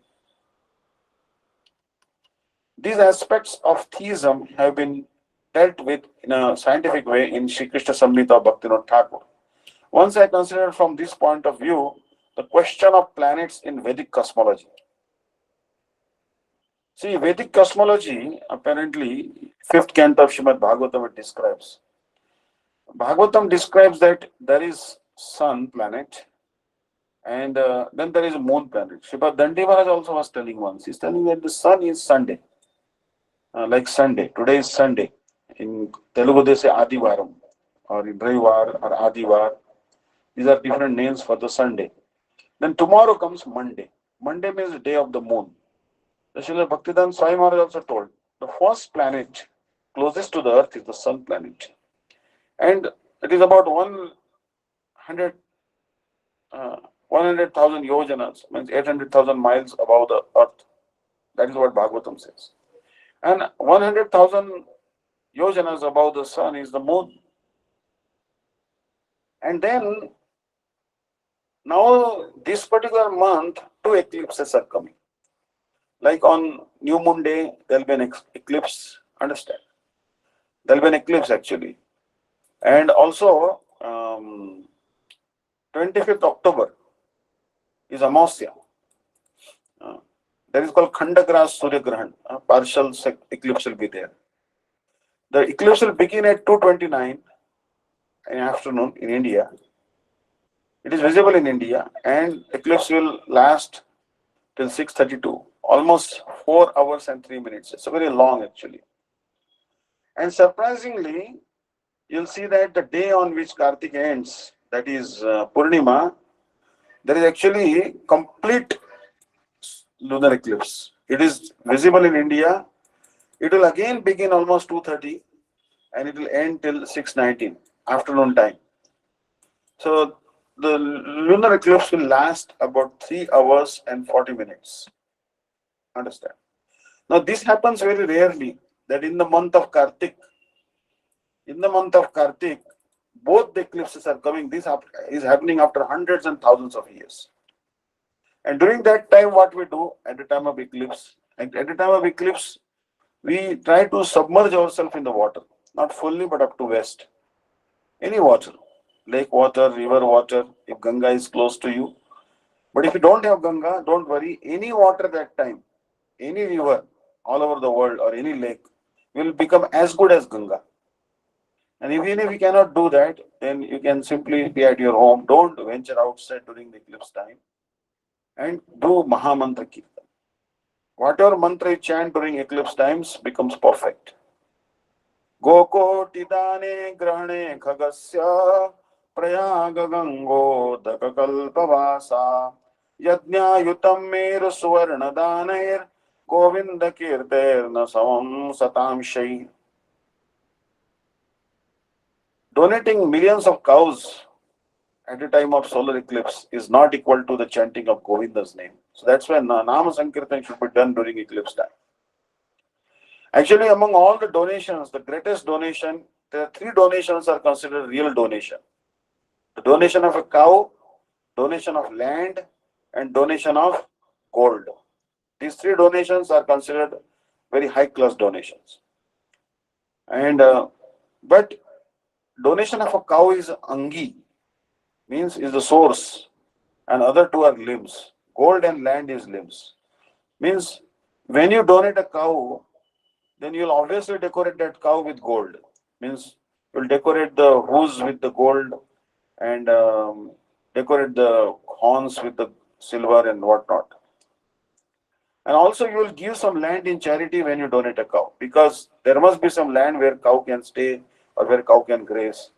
These aspects of theism have been dealt with in a scientific way in Sri Krishna Samhita of Bhaktivinoda Thakur. Once I considered from this point of view the question of planets in Vedic cosmology. See, Vedic cosmology, apparently, fifth canto of Srimad Bhagavatam, it describes. Bhagavatam describes that there is sun planet and then there is a moon planet. Sripad Dandi Maharaj also was telling once. He's telling that the sun is Sunday, like Sunday. Today is Sunday. In Telugu they say Adivaram, or in Raivar or Adivar. These are different names for the Sunday. Then tomorrow comes Monday. Monday means the day of the moon. The Srila Bhaktivedanta Swami Maharaj also told the first planet closest to the earth is the sun planet. And it is about 100,000 yojanas, means 800,000 miles above the earth. That is what Bhagavatam says. And 100,000 yojanas above the sun is the moon. And then, now this particular month, two eclipses are coming. Like on New Moon Day, there will be an eclipse, understand? There will be an eclipse actually. And also, 25th October is Amasya. That is called Khandagras Surya Grahan. Partial eclipse will be there. The eclipse will begin at 2:29 in the afternoon in India. It is visible in India, and eclipse will last till 6:32, almost 4 hours and 3 minutes. It's very long actually. And surprisingly, you'll see that the day on which Kartik ends, that is Purnima, there is actually complete lunar eclipse. It is visible in India. It will again begin almost 2:30 and it will end till 6:19 afternoon time. So the lunar eclipse will last about 3 hours and 40 minutes. Understand? Now this happens very rarely, that in the month of Kartik, both the eclipses are coming. This is happening after hundreds and thousands of years. And during that time, what we do at the time of eclipse, we try to submerge ourselves in the water, not fully, but up to waist. Any water, lake water, river water, if Ganga is close to you. But if you don't have Ganga, don't worry. Any water that time, any river all over the world or any lake will become as good as Ganga. And even if you cannot do that, then you can simply be at your home. Don't venture outside during the eclipse time and do Mahamantra Kirtan. Whatever mantra you chant during eclipse times becomes perfect. Gokotidane grahane khagasya prayaga gango dakakalpavasa yajna yutam meru suvarna danair govinda kirter na samam satam shai. Donating millions of cows at a time of solar eclipse is not equal to the chanting of Govinda's name. So that's why Nama Sankirtan should be done during eclipse time. Actually, among all the donations, the greatest donation, there are 3 donations are considered real donation. The donation of a cow, donation of land, and donation of gold. These 3 donations are considered very high class donations. And but donation of a cow is angi, means is the source, and other 2 are limbs. Gold and land is limbs. Means when you donate a cow, then you'll obviously decorate that cow with gold. Means you'll decorate the hooves with the gold and decorate the horns with the silver and whatnot. And also you will give some land in charity when you donate a cow, because there must be some land where cow can stay or where cow can graze.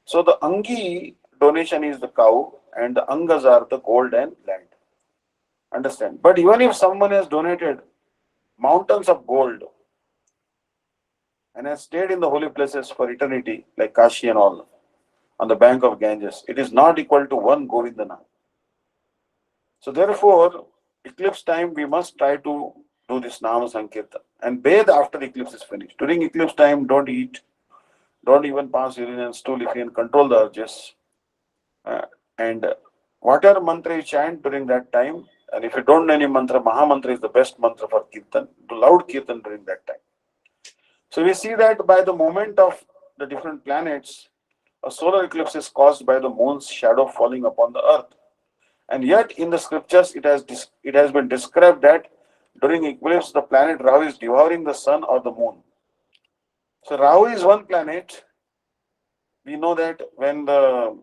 So the Angi donation is the cow and the Angas are the gold and land. Understand? But even if someone has donated mountains of gold and has stayed in the holy places for eternity, like Kashi and all, on the bank of Ganges, it is not equal to 1 Govindana. So therefore, eclipse time we must try to do this Nama Sankirtan and bathe after the eclipse is finished. During eclipse time, don't eat, don't even pass urine and stool if you can control the urges. Uh, and whatever mantra you chant during that time, and if you don't know any mantra, Maha Mantra is the best mantra for Kirtan. Do loud Kirtan during that time. So we see that by the movement of the different planets, a solar eclipse is caused by the moon's shadow falling upon the earth. And yet in the scriptures it has been described that during eclipse the planet Rahu is devouring the sun or the moon. So Rahu is one planet. We know that when the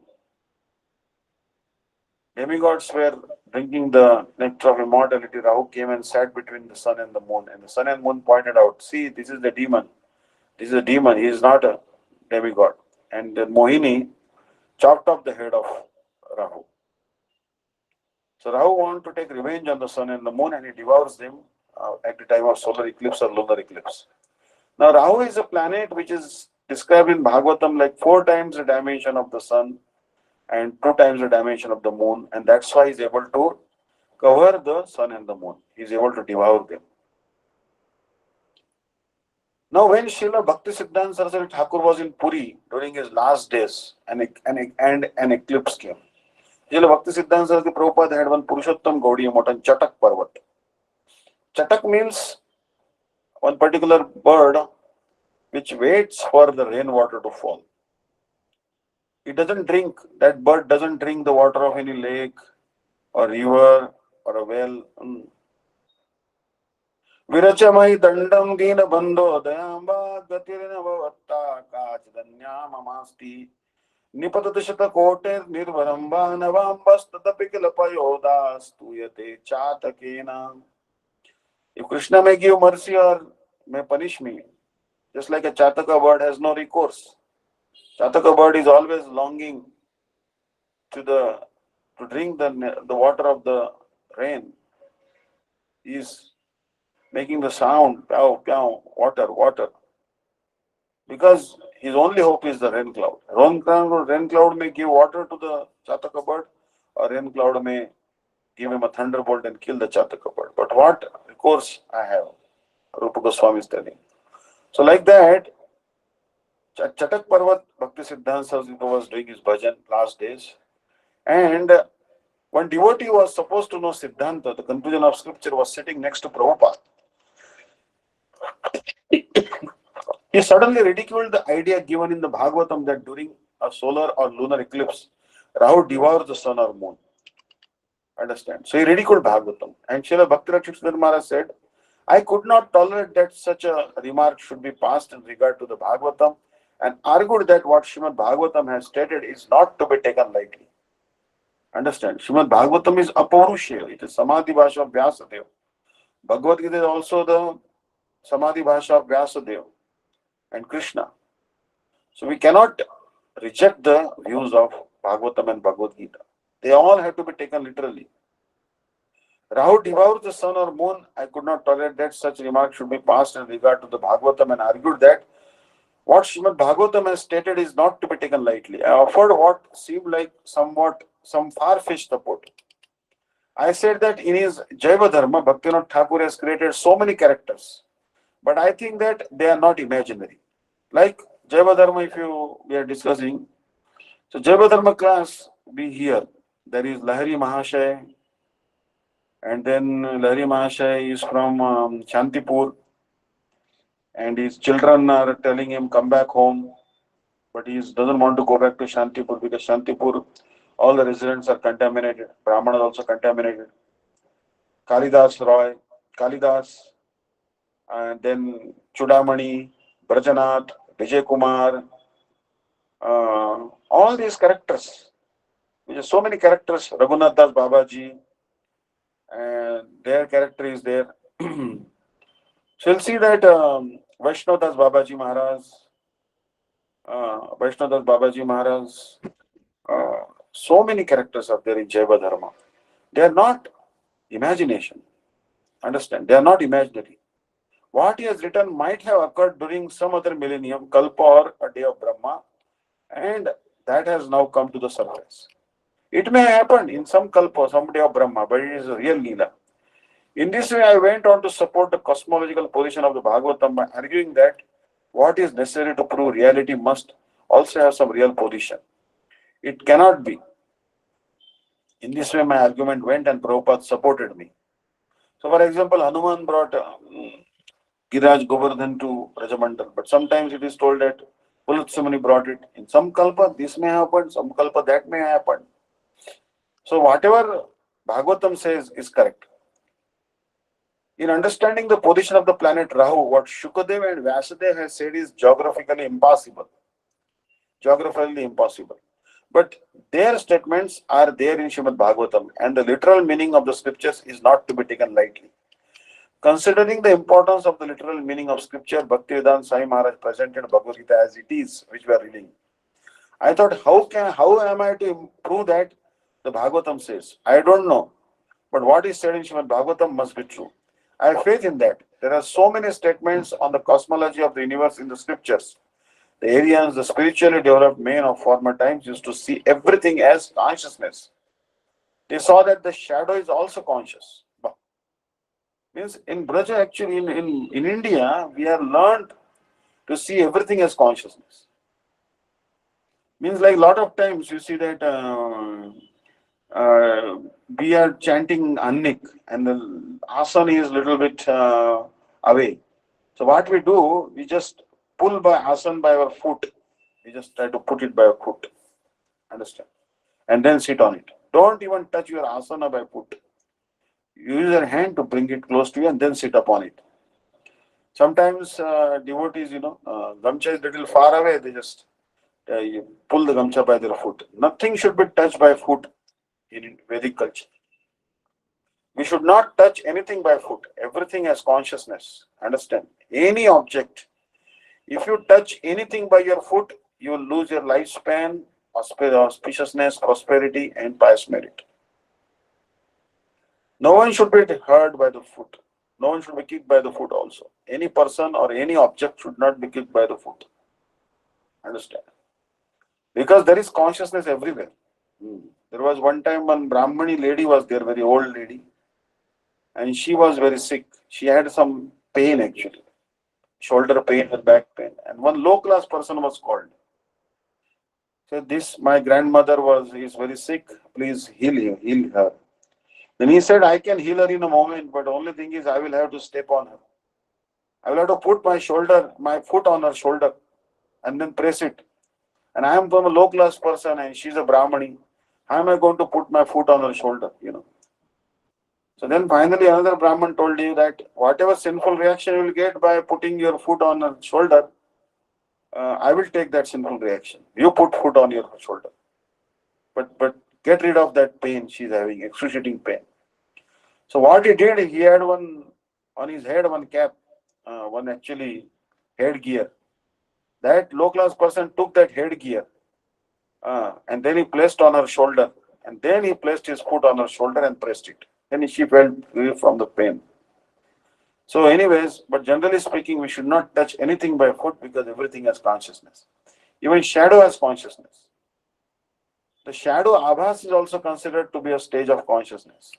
demigods were drinking the nectar of immortality, Rahu came and sat between the sun and the moon. And the sun and moon pointed out, see, this is the demon. This is a demon. He is not a demigod. And then Mohini chopped off the head of Rahu. So Rahu wants to take revenge on the sun and the moon, and he devours them at the time of solar eclipse or lunar eclipse. Now Rahu is a planet which is described in Bhagavatam like 4 times the dimension of the sun and 2 times the dimension of the moon, and that's why he is able to cover the sun and the moon. He is able to devour them. Now, when Srila Bhakti Siddhanta Saraswati Thakur was in Puri during his last days, and an eclipse came, Srila Bhakti Siddhanta Saraswati Prabhupada had one Purushottam Gaudiya Mott on Chatak Parvat. Chatak means one particular bird which waits for the rainwater to fall. It doesn't drink, that bird doesn't drink the water of any lake or river or a well. Virachamai dandam dina bando dayamba gatirina bhavatta kachidanya mamasti nipatatashata kote nirvaramba navambas tatapikalapayodas tuyate chatakena. If Krishna may give mercy or may punish me, just like a Chataka bird has no recourse. Chataka bird is always longing to drink the water of the rain. He is making the sound, pow, pow, water, water. Because his only hope is the rain cloud. Rain cloud may give water to the Chataka bird, or rain cloud may give him a thunderbolt and kill the Chataka bird. But what recourse I have? Rupa Goswami is telling. So like that, Chatak Parvat, Bhakti Siddhanta Saraswati was doing his bhajan last days. And one devotee was supposed to know Siddhanta, the conclusion of scripture, was sitting next to Prabhupada. He suddenly ridiculed the idea given in the Bhagavatam that during a solar or lunar eclipse, Rahu devours the sun or moon. Understand? So he ridiculed Bhagavatam. And Srila Bhakti Sridhar Maharaj said, I could not tolerate that such a remark should be passed in regard to the Bhagavatam, and argued that what Srimad Bhagavatam has stated is not to be taken lightly. Understand? Srimad Bhagavatam is Apaurushya. It is Samadhi Bhasha of Vyasadeva. Bhagavad Gita is also the Samadhi Bhasha of Vyasadeva and Krishna. So we cannot reject the views of Bhagavatam and Bhagavad Gita. They all have to be taken literally. Rahu devours the sun or moon. I could not tolerate that such remark should be passed in regard to the Bhagavatam, and argued that what Srimad Bhagavatam has stated is not to be taken lightly. I offered what seemed like some far-fetched support. I said that in his Jaiva Dharma, Bhaktivinoda Thakur has created so many characters, but I think that they are not imaginary. Like Jaiva Dharma, if we are discussing, so Jaiva Dharma class be here. There is Lahari Mahashay, and then Lahari Mahashay is from Shantipur, and his children are telling him come back home, but he doesn't want to go back to Shantipur because Shantipur, all the residents are contaminated. Brahman is also contaminated. Kalidas Roy, Kalidas, and then Chudamani, Brajanath, Vijay Kumar, all these characters. There's so many characters. Raghunath Das Babaji, and their character is there. So you'll see that Vaishnav Das Babaji Maharaj, so many characters are there in Jaiva Dharma. They are not imagination. Understand? They are not imaginary. What he has written might have occurred during some other millennium, Kalpa or a day of Brahma, and that has now come to the surface. It may happen in some Kalpa, some day of Brahma, but it is a real Leela. In this way, I went on to support the cosmological position of the Bhagavatam by arguing that what is necessary to prove reality must also have some real position. It cannot be. In this way, my argument went and Prabhupada supported me. So, for example, Hanuman brought Giraj Govardhan to Rajamandal, but sometimes it is told that Pulatsamani brought it. In some kalpa, this may happen, some kalpa, that may happen. So, whatever Bhagavatam says is correct. In understanding the position of the planet Rahu, what Shukadev and Vyasadeva have said is geographically impossible. Geographically impossible. But their statements are there in Srimad Bhagavatam, and the literal meaning of the scriptures is not to be taken lightly. Considering the importance of the literal meaning of scripture, Bhaktivedanta Sai Maharaj presented Bhagavad Gita as it is, which we are reading. I thought, how am I to prove that the Bhagavatam says? I don't know. But what is said in Srimad Bhagavatam must be true. I have faith in that. There are so many statements on the cosmology of the universe in the scriptures. The Aryans, the spiritually developed men of former times, used to see everything as consciousness. They saw that the shadow is also conscious. Means in Braja, actually in India, we have learned to see everything as consciousness. Means like a lot of times you see that we are chanting Annik and the asana is a little bit away. So what we do, we just pull by asana by our foot. We just try to put it by our foot. Understand? And then sit on it. Don't even touch your asana by foot. Use your hand to bring it close to you and then sit upon it. Sometimes devotees, gamcha is little far away, they just you pull the gamcha by their foot. Nothing should be touched by foot in Vedic culture. We should not touch anything by foot. Everything has consciousness. Understand? Any object. If you touch anything by your foot, you will lose your lifespan, auspiciousness, prosperity, and pious merit. No one should be hurt by the foot. No one should be kicked by the foot also. Any person or any object should not be kicked by the foot. Understand? Because there is consciousness everywhere. There was one time one Brahmani lady was there, very old lady, and she was very sick. She had some pain actually, shoulder pain or back pain, and one low class person was called. Said, "This my grandmother is very sick. Please heal her." Then he said, "I can heal her in a moment, but only thing is I will have to step on her. I will have to put my foot on her shoulder, and then press it. And I am from a low class person, and she's a Brahmani. How am I going to put my foot on her shoulder? So then finally another Brahman told you that whatever sinful reaction you will get by putting your foot on her shoulder, I will take that sinful reaction. You put foot on your shoulder. But get rid of that pain she's having, excruciating pain." So what he did, he had one on his head, one cap, one actually headgear. That low class person took that headgear and then he placed on her shoulder, and then he placed his foot on her shoulder and pressed it. Then she felt relief from the pain. So anyways, but generally speaking, we should not touch anything by foot because everything has consciousness. Even shadow has consciousness. The shadow abhas is also considered to be a stage of consciousness.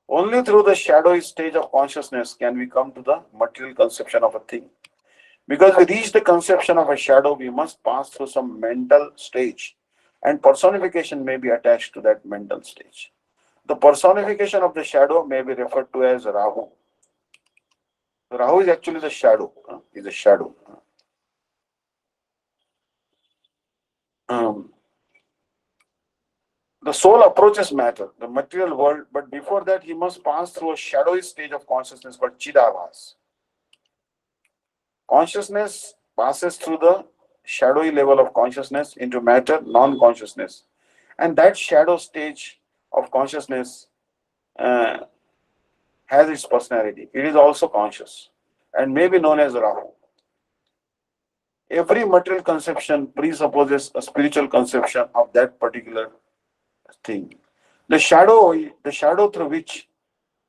Only through the shadowy stage of consciousness can we come to the material conception of a thing. Because we reach the conception of a shadow, we must pass through some mental stage, and personification may be attached to that mental stage. The personification of the shadow may be referred to as Rahu. Rahu is actually the shadow. Is a shadow. The soul approaches matter, the material world, but before that he must pass through a shadowy stage of consciousness called Chidabhas. Consciousness passes through the shadowy level of consciousness into matter, non-consciousness. And that shadow stage of consciousness has its personality. It is also conscious and may be known as Rahu. Every material conception presupposes a spiritual conception of that particular thing. The shadow through which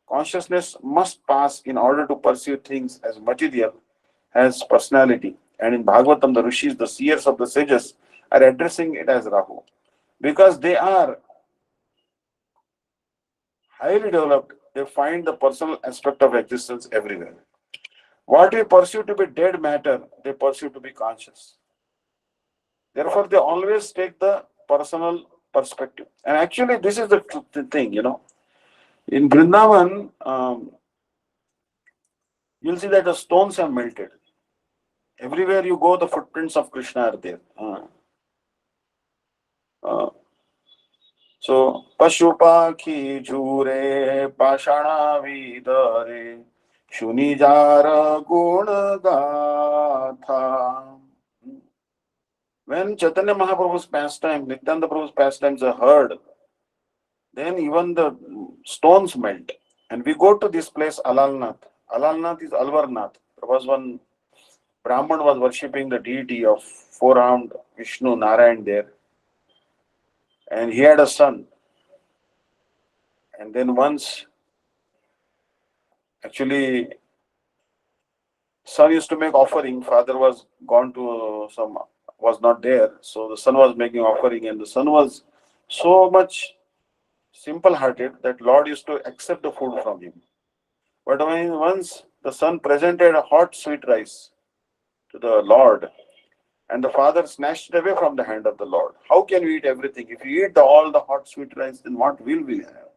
consciousness must pass in order to perceive things as material has personality. And in Bhagavatam, the rishis, the seers of the sages, are addressing it as Rahu because they are highly developed they find the personal aspect of existence everywhere. What we perceive to be dead matter, they perceive to be conscious. Therefore, they always take the personal perspective. And actually, this is the thing, In Vrindavan, you'll see that the stones have melted. Everywhere you go, the footprints of Krishna are there. Uh, so, Pashupaki Jure Pashana Vidare Shunijara Gunagatha. When Chaitanya Mahaprabhu's pastime, Nityananda Prabhu's pastimes are heard, then even the stones melt. And we go to this place, Alalnath. Alalnath is Alvarnath. There was one Brahman was worshipping the deity of four-armed Vishnu Narayan there. And he had a son. And then once, actually, son used to make offering. Father was gone to was not there. So the son was making offering, and the son was so much simple-hearted that Lord used to accept the food from him. But when once the son presented a hot sweet rice to the Lord, and the father snatched it away from the hand of the Lord. How can we eat everything? If you eat all the hot sweet rice, then what will we have?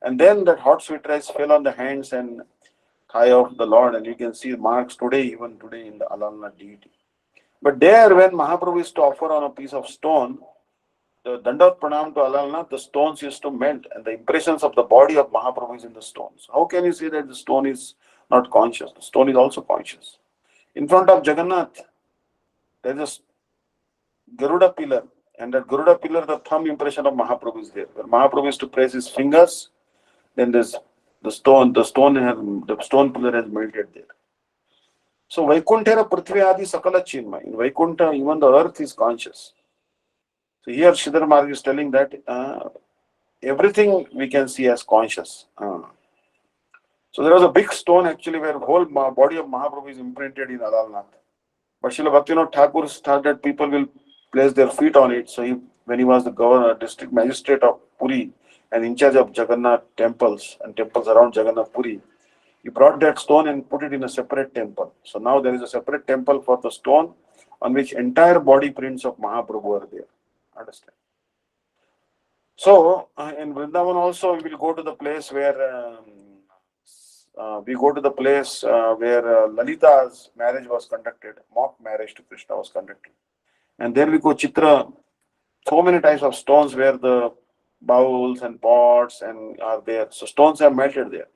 And then that hot sweet rice fell on the hands and thigh of the Lord, and you can see marks today, even today in the Alalna deity. But there, when Mahaprabhu used to offer on a piece of stone, the Dandavat Pranam to Alalna, the stones used to melt, and the impressions of the body of Mahaprabhu is in the stones. How can you say that the stone is not conscious? The stone is also conscious. In front of Jagannath, there is a Garuda pillar, and that Garuda pillar, the thumb impression of Mahaprabhu is there. When Mahaprabhu used to press his fingers, then there's the stone pillar has melted there. So Vaikuntha Prithvi Adi Sakala Chinmay. In Vaikuntha, even the earth is conscious. So here Sridhar Maharaj is telling that everything we can see as conscious. So there was a big stone actually where whole body of Mahaprabhu is imprinted in Alalnath. But Srila Bhaktivinoda Thakur thought that people will place their feet on it. So when he was the governor, district magistrate of Puri and in charge of Jagannath temples and temples around Jagannath Puri, he brought that stone and put it in a separate temple. So now there is a separate temple for the stone on which entire body prints of Mahaprabhu are there. Understand? So in Vrindavan also we will go to the place where Lalita's marriage was conducted, mock marriage to Krishna was conducted. And there we go Chitra, so many types of stones where the bowls and pots and are there. So stones are melted there.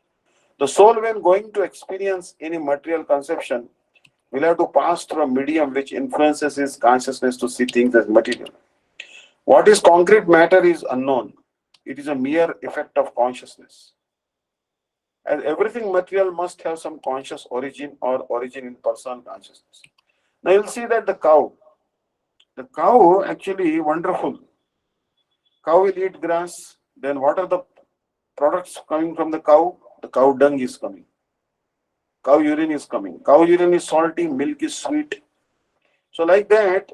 The soul, when going to experience any material conception, will have to pass through a medium which influences his consciousness to see things as material. What is concrete matter is unknown. It is a mere effect of consciousness. And everything material must have some conscious origin or origin in personal consciousness. Now you'll see that the cow actually wonderful. Cow will eat grass. Then what are the products coming from the cow? The cow dung is coming. Cow urine is coming. Cow urine is salty, milk is sweet. So like that,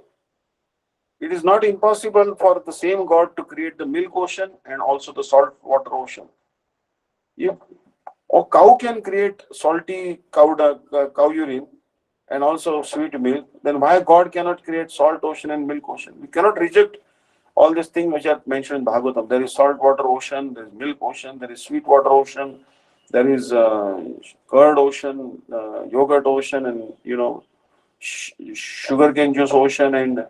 it is not impossible for the same God to create the milk ocean and also the salt water ocean. If a cow can create salty cow urine and also sweet milk, then why God cannot create salt ocean and milk ocean? We cannot reject all these things which are mentioned in Bhagavatam. There is salt water ocean, there is milk ocean, there is sweet water ocean, there is curd ocean, yogurt ocean, and sugarcane juice ocean and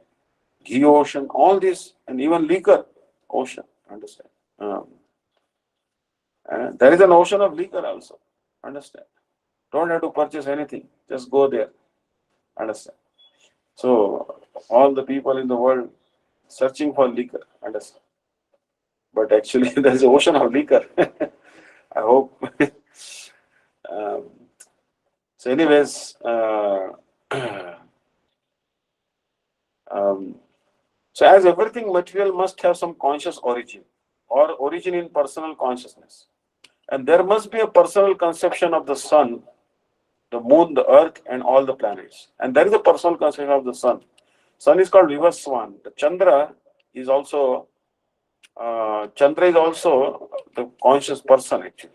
ghee ocean. All this, and even liquor ocean. Understand? There is an ocean of liquor also. Understand? Don't have to purchase anything. Just go there. Understand? So all the people in the world searching for liquor. Understand? But actually, there is an ocean of liquor. I hope. So, anyways, so as everything material must have some conscious origin or origin in personal consciousness, and there must be a personal conception of the sun, the moon, the earth, and all the planets. And there is a personal conception of the sun. Sun is called Vivaswan. The Chandra is also the conscious person actually.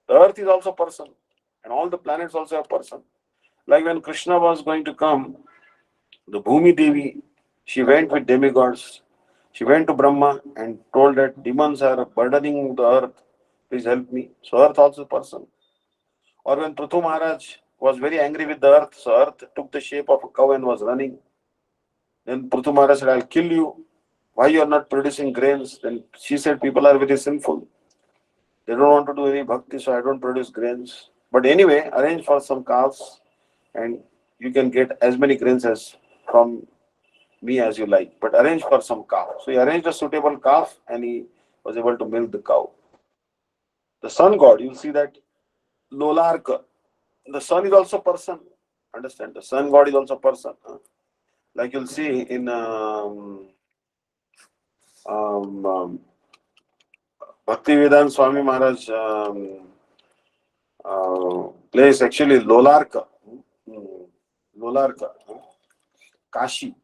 The earth is also a person, and all the planets also a person. Like when Krishna was going to come, the Bhumi Devi, she went with demigods. She went to Brahma and told that demons are burdening the earth. Please help me. So earth also a person. Or when Prithu Maharaj was very angry with the earth, so earth took the shape of a cow and was running. Then Prithu Maharaj said, I'll kill you. Why you are not producing grains? Then she said, people are very sinful. They don't want to do any bhakti, so I don't produce grains. But anyway, arrange for some calves and you can get as many grains as from me as you like. But arrange for some calf. So he arranged a suitable calf and he was able to milk the cow. The sun god, you'll see that Lolarka. The sun is also person. Understand? The sun god is also person. Like you'll see in um, um, Bhaktivedanta Swami Maharaj place actually Lolarka. Lolarka. Kashi.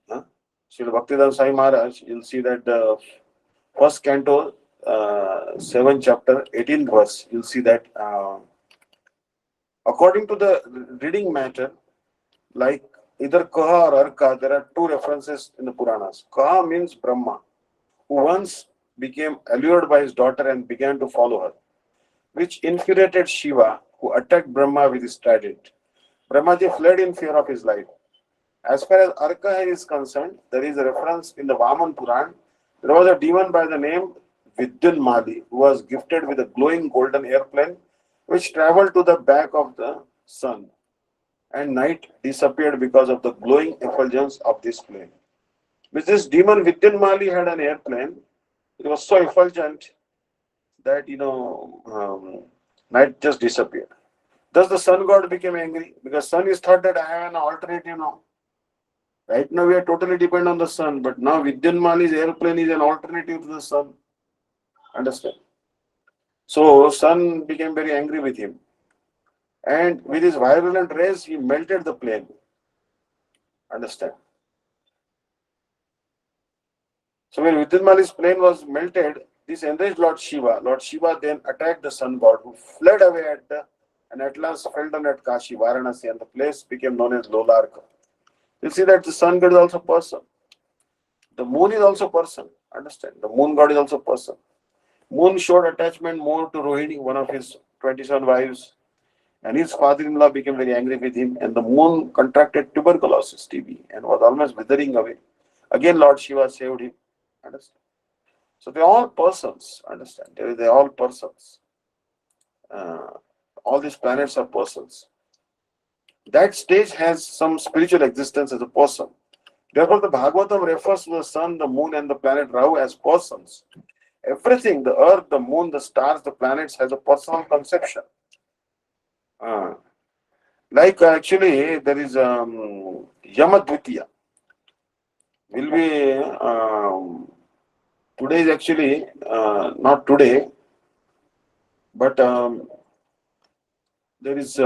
Sri Bhaktivedanta Swami Maharaj, you'll see that the first canto, 7th chapter, 18th verse, you'll see that according to the reading matter, like either Kaha or Arka, there are two references in the Puranas. Kaha means Brahma, who once became allured by his daughter and began to follow her, which infuriated Shiva, who attacked Brahma with his trident. Brahmaji fled in fear of his life. As far as Arka is concerned, there is a reference in the Vaman Puran. There was a demon by the name Vidyunmali who was gifted with a glowing golden airplane which traveled to the back of the sun, and night disappeared because of the glowing effulgence of this plane. With this demon Vidyunmali had an airplane. It was so effulgent that night just disappeared. Thus the sun god became angry because sun is thought that I have an alternative now. Right now we are totally dependent on the sun, but now Vidyanmali's airplane is an alternative to the sun. Understand? So sun became very angry with him. And with his violent rays, he melted the plane. Understand? So when Vidyanmali's plane was melted, this enraged Lord Shiva. Lord Shiva then attacked the sun god, who fled away and at last fell down at Kashi, Varanasi, and the place became known as Lolarka. You see that the sun god is also a person. The moon is also a person. Understand? The moon god is also a person. Moon showed attachment more to Rohini, one of his 27 wives, and his father-in-law became very angry with him, and the moon contracted tuberculosis, TB, and was almost withering away. Again, Lord Shiva saved him. Understand? So they're all persons. Understand? They're all persons. All these planets are persons. That stage has some spiritual existence as a person. Therefore, the Bhagavatam refers to the sun, the moon, and the planet Rahu as persons. Everything, the earth, the moon, the stars, the planets, has a personal conception. Like actually, there is Yamadvitiya. Will be today is actually not today, but there is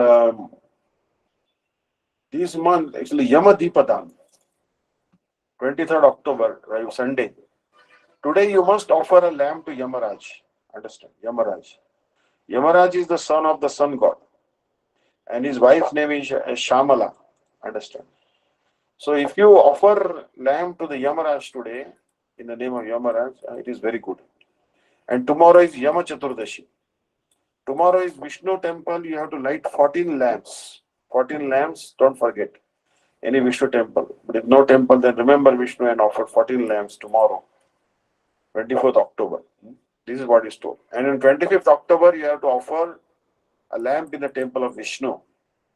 this month actually Yamadipadam, 23rd October, right, Sunday. Today you must offer a lamb to Yamaraj. Understand? Yamaraj. Yamaraj is the son of the sun god, and his wife's name is Shamala. Understand? So if you offer lamb to the Yamaraj today, in the name of Yamaraj, it is very good. And tomorrow is Yama Chaturdashi. Tomorrow is Vishnu temple, you have to light 14 lamps. 14 lamps, don't forget. Any Vishnu temple. But if no temple, then remember Vishnu and offer 14 lamps tomorrow, 24th October. This is what is told. And on 25th October, you have to offer a lamp in the temple of Vishnu.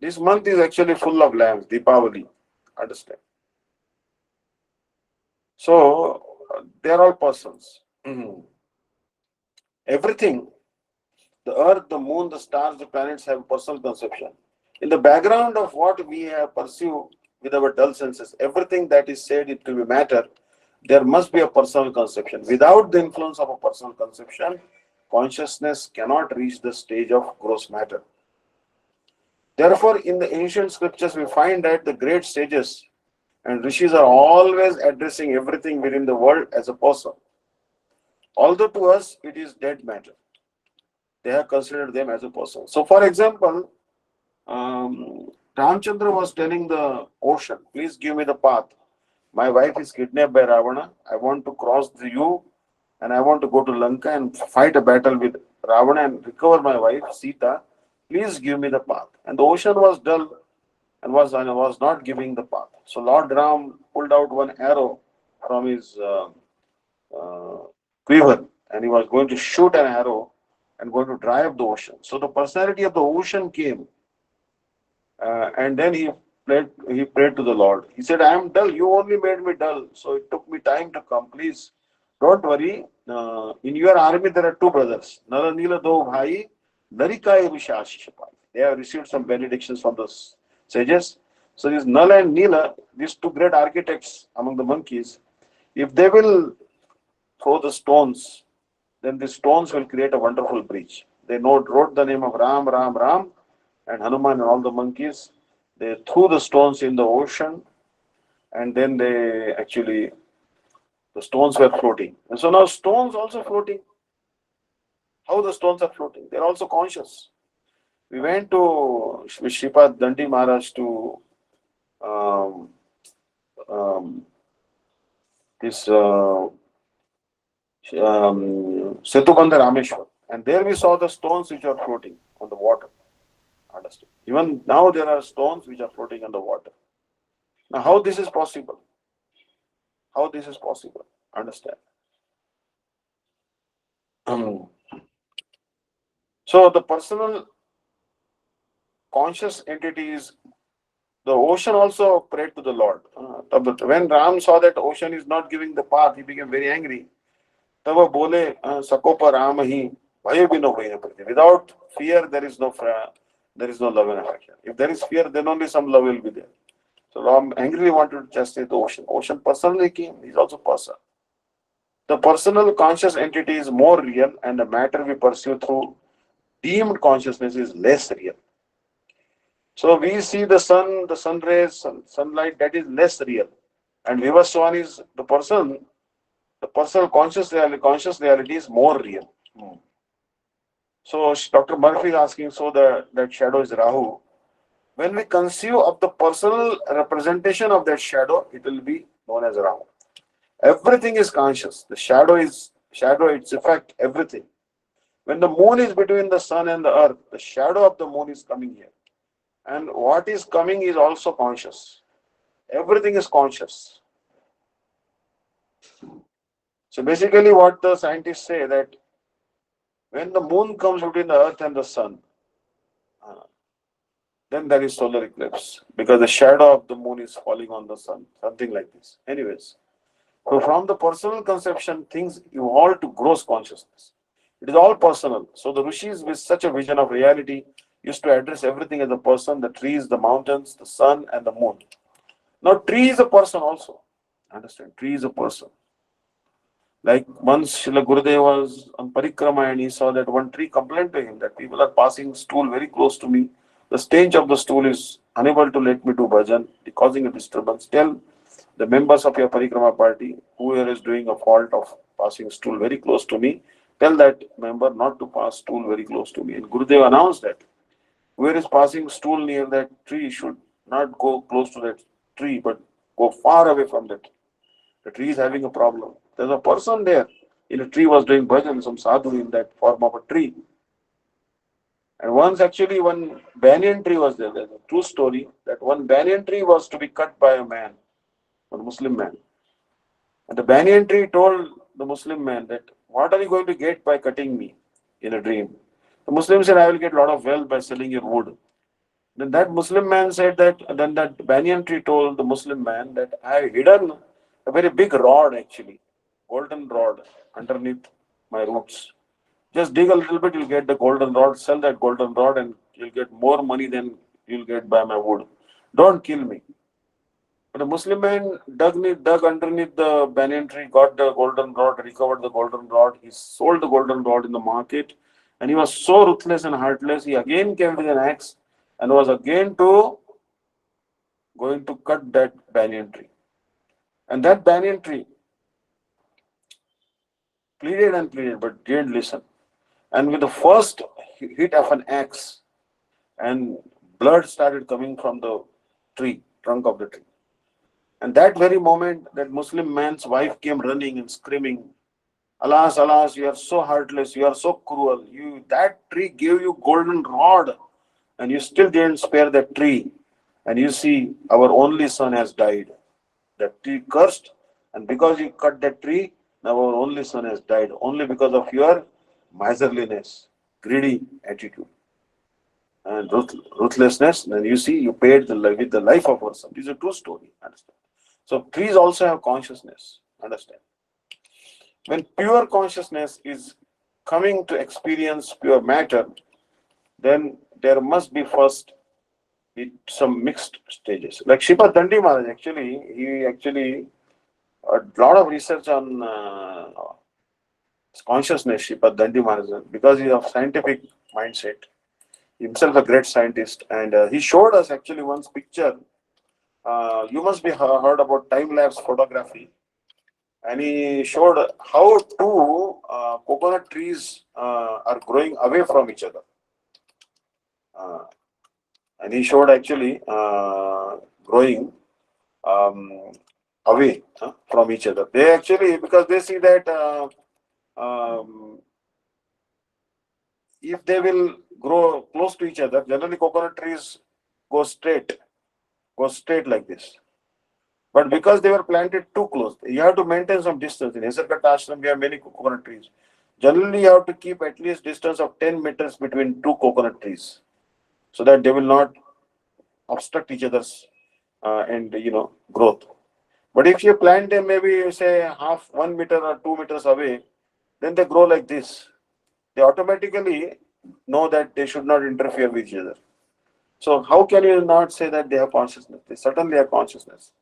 This month is actually full of lamps, Deepavali. Understand? So, they are all persons. Everything, the earth, the moon, the stars, the planets have personal conception. In the background of what we have perceived with our dull senses, everything that is said, it will be matter, there must be a personal conception. Without the influence of a personal conception, consciousness cannot reach the stage of gross matter. Therefore, in the ancient scriptures, we find that the great sages and rishis are always addressing everything within the world as a person. Although to us, it is dead matter. they have considered them as a person. So, for example, Ramchandra was telling the ocean, please give me the path. My wife is kidnapped by Ravana. I want to cross the you and I want to go to Lanka and fight a battle with Ravana and recover my wife Sita. Please give me the path. And the ocean was dull and was not giving the path. So Lord Ram pulled out one arrow from his uh, quiver and he was going to shoot an arrow and going to drive the ocean. So the personality of the ocean came and then he prayed to the Lord. He said, I am dull. You only made me dull. So it took me time to come. Please don't worry. In your army, there are two brothers. Nala Nila Do Bhai, Narikai Vishashishapai. They have received some benedictions from the sages. So these Nala and Nila, these two great architects among the monkeys, if they will throw the stones, then the stones will create a wonderful bridge. They wrote the name of Ram, Ram, Ram, and Hanuman and all the monkeys. They threw the stones in the ocean, and then the stones were floating. And so now stones also floating. How the stones are floating? They're also conscious. We went to Shripad Dandi Maharaj to um, um, this Setubandha Rameshwar, and there we saw the stones which are floating on the water. Understood. Even now there are stones which are floating on the water. Now, how this is possible? How this is possible? Understand? Um, so the personal conscious entities, the ocean also prayed to the Lord. But when Ram saw that ocean is not giving the path, he became very angry. तब वो बोले सकोप राम ही भय भी न होई न प्रति. Without fear, there is no love and affection. If there is fear, then only some love will be there. So Ram angrily wanted to chastise the ocean. Ocean personally came. He is also person. The personal conscious entity is more real, and the matter we pursue through deemed consciousness is less real. So we see the sun, the sun rays, sunlight, that is less real. And Vivaswan is the personal conscious reality is more real. So Dr. Murphy is asking, so that shadow is Rahu. When we conceive of the personal representation of that shadow, it will be known as Rahu. Everything is conscious. The shadow, its effect, everything. When the moon is between the sun and the earth, the shadow of the moon is coming here. And what is coming is also conscious. Everything is conscious. So basically what the scientists say that when the moon comes between the earth and the sun, uh, then there is solar eclipse because the shadow of the moon is falling on the sun, something like this. Anyways, so from the personal conception, things evolve to gross consciousness. It is all personal. So the rishis with such a vision of reality used to address everything as a person, the trees, the mountains, the sun and the moon. Now tree is a person also. Understand? Tree is a person. Like once Srila Gurudev was on parikrama and he saw that one tree complained to him that people are passing stool very close to me. The stench of the stool is unable to let me do bhajan, causing a disturbance. Tell the members of your parikrama party, whoever is doing a fault of passing stool very close to me, tell that member not to pass stool very close to me. And Gurudev announced that whoever is passing stool near that tree should not go close to that tree, but go far away from that. The tree is having a problem. There's a person there. In a tree was doing bhajan, some sadhu in that form of a tree. And once actually one banyan tree was there. There's a true story that one banyan tree was to be cut by a man, a Muslim man. And the banyan tree told the Muslim man that, what are you going to get by cutting me in a dream? The Muslim said, I will get a lot of wealth by selling your wood. Then that Muslim man said then that banyan tree told the Muslim man that I have hidden a very big rod actually, golden rod underneath my roots. Just dig a little bit, you'll get the golden rod, sell that golden rod, and you'll get more money than you'll get by my wood. Don't kill me. But the Muslim man dug underneath the banyan tree, got the golden rod, recovered the golden rod. He sold the golden rod in the market, and he was so ruthless and heartless. He again came with an axe and was again going to cut that banyan tree. And that banyan tree pleaded and pleaded, but didn't listen. And with the first hit of an axe, and blood started coming from the trunk of the tree. And that very moment, that Muslim man's wife came running and screaming, "Alas, alas, you are so heartless, you are so cruel. That tree gave you golden rod, and you still didn't spare that tree. And you see, our only son has died. That tree cursed, and because you cut that tree, now our only son has died, only because of your miserliness, greedy attitude, and ruthlessness. And you see, you paid with the life of our son." This is a true story. Understand? So trees also have consciousness. Understand? When pure consciousness is coming to experience pure matter, then there must be first some mixed stages. Like Shripa Dandi Maharaj, he actually a lot of research on consciousness, Shripa Dandi Maharaj, because he's of scientific mindset, himself a great scientist, and he showed us actually once picture. You must be heard about time lapse photography, and he showed how two coconut trees are growing away from each other. Uh, and he showed actually growing um, away from each other. They actually, because they see that um, if they will grow close to each other, generally coconut trees go straight like this. But because they were planted too close, you have to maintain some distance. In Nisargadatta ashram, we have many coconut trees. Generally, you have to keep at least distance of 10 meters between two coconut trees, so that they will not obstruct each other's and growth. But if you plant them maybe say half 1 meter or 2 meters away, then they grow like this. They automatically know that they should not interfere with each other. So how can you not say that they have consciousness? They certainly have consciousness.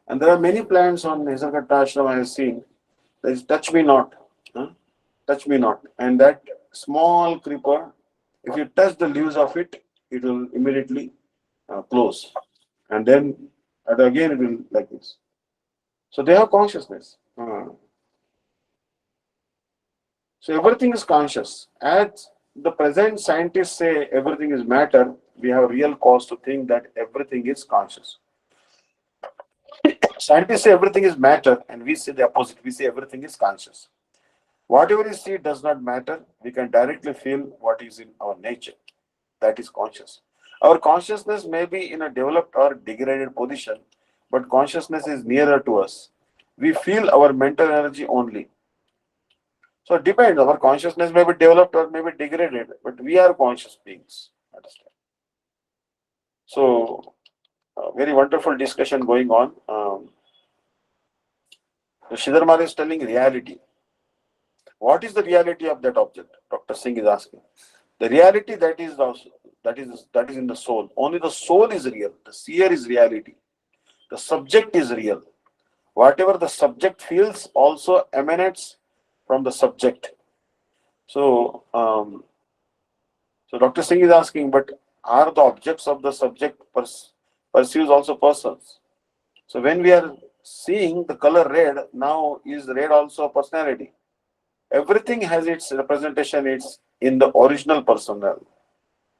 And there are many plants on Nisargadatta ashram I have seen. There is touch me not. Huh? Touch me not. And that small creeper, if you touch the leaves of it, it will immediately close. And then again it will like this. So they have consciousness. So everything is conscious. As the present scientists say everything is matter, we have real cause to think that everything is conscious. Scientists say everything is matter, and we say the opposite. We say everything is conscious. Whatever you see does not matter. We can directly feel what is in our nature. That is conscious. Our consciousness may be in a developed or degraded position, but consciousness is nearer to us. We feel our mental energy only. So it depends. Our consciousness may be developed or may be degraded, but we are conscious beings. Understand? So, very wonderful discussion going on. Sridhar Maharaj is telling reality. What is the reality of that object? Dr. Singh is asking. The reality that is in the soul. Only the soul is real. The seer is reality. The subject is real. Whatever the subject feels also emanates from the subject. So, so Dr. Singh is asking, but are the objects of the subject perceives also persons? So when we are seeing the color red, now is red also a personality? Everything has its representation. It's in the original personal,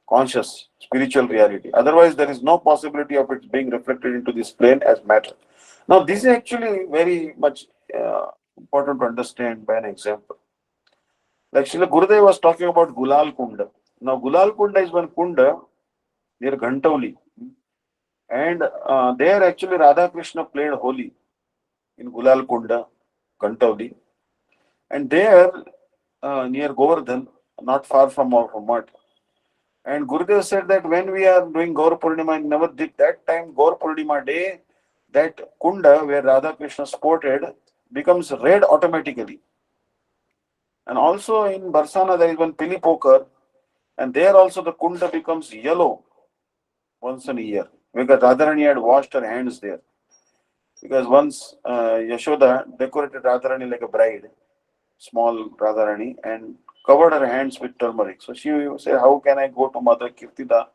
conscious, spiritual reality. Otherwise, there is no possibility of it being reflected into this plane as matter. Now, this is actually very much important to understand by an example. Like Srila Gurudev was talking about Gulal Kunda. Now, Gulal Kunda is one kunda near Ghantauli. And there actually Radha Krishna played Holi in Gulal Kunda, Ghantauli. And there near Govardhan, not far from our mठ. And Gurudev said that when we are doing Gaur Purnima in Navadvip, that time Gaur Purnima day, that kunda where Radha Krishna sported becomes red automatically. And also in Barsana there is one Pili Pokar, and there also the kunda becomes yellow once in a year because Radharani had washed her hands there. Because once Yashoda decorated Radharani like a bride, small Radharani, and covered her hands with turmeric. So she said, "How can I go to Mother Kirtida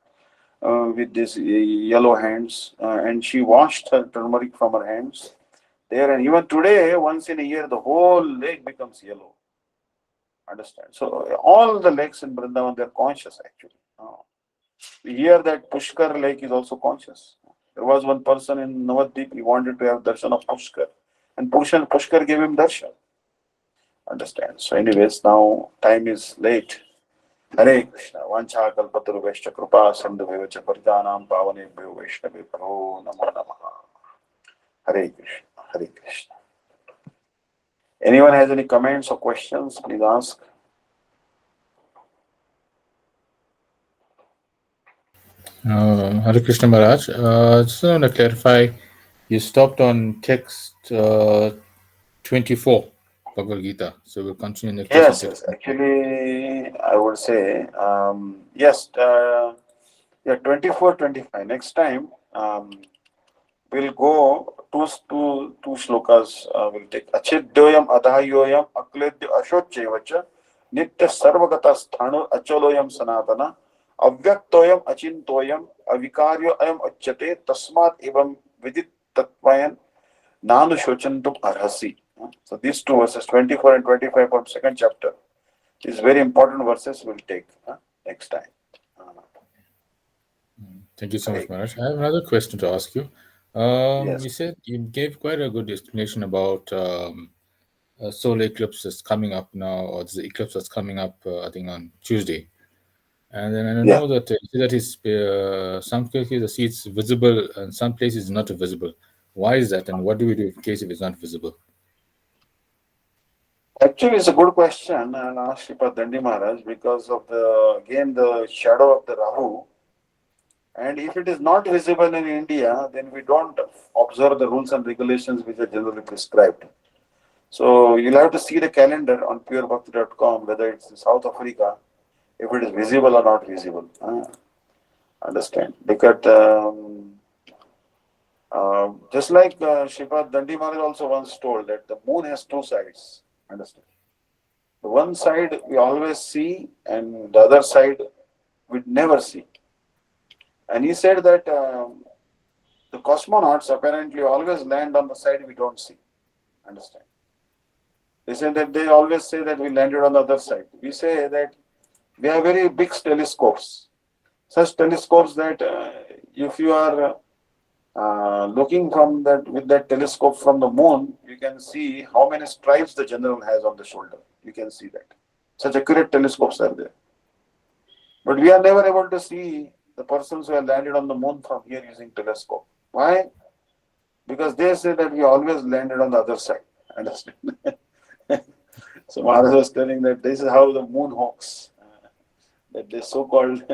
with these yellow hands?" And she washed her turmeric from her hands there. And even today, once in a year, the whole lake becomes yellow. Understand? So all the lakes in Vrindavan, they're conscious actually. We hear that Pushkar lake is also conscious. There was one person in Navadvip, he wanted to have darshan of Pushkar, and Pushkar gave him darshan. Understand? So, anyways, now time is late. Hare Krishna. Vancha kalpatarubheshcha kripa sindhubhyo parijanam pavanebhyo vaishnavebhyo namo namaha. Hare Krishna. Hare Krishna. Anyone has any comments or questions, please ask. Hare Krishna Maharaj. Just want to clarify, you stopped on text 24, Bhagavad Gita. So we'll continue next class on Yes, text yes. 24. Actually, I would say, yes, yeah, 24, 25. Next time, we'll go two shlokas. We'll take Achidyoyam Adhayoyam Akledya Ashochevacha Nitya Sarvagata Sthanu Achaloyam Sanatana Avyaktoyam Achintoyam Avikaryo Ayam Achyate Tasmat Evam Vidit Tatvayan Nanu Shochantum Arhasi. So these two verses, 24 and 25 from second chapter, these very important verses we'll take next time. Thank you so much, Hare Maharaj. Krishna. I have another question to ask you. Yes. You said you gave quite a good explanation about a solar eclipse that's coming up now, or the eclipse that's coming up, I think on Tuesday. And then I Yeah. know that some cases the see it's visible and some places not visible. Why is that, and what do we do in case if it's not visible? Actually, it's a good question. I'll ask Sripad Dandi Maharaj because of the shadow of the Rahu. And if it is not visible in India, then we don't observe the rules and regulations which are generally prescribed. So you'll have to see the calendar on purebhakti.com whether it's in South Africa, if it is visible or not visible. Understand? Because just like Sripad Dandi Maharaj also once told that the moon has two sides. Understand? The one side we always see, and the other side we never see. And he said that the cosmonauts apparently always land on the side we don't see. Understand? They say that they always say that we landed on the other side. We say that we have very big telescopes, such telescopes that if you are looking from that with that telescope from the moon, you can see how many stripes the general has on the shoulder. You can see that. Such accurate telescopes are there. But we are never able to see the persons who have landed on the moon from here using telescope. Why? Because they say that we always landed on the other side. Understand? So Maharaj was telling that this is how the moon hoax. That the so-called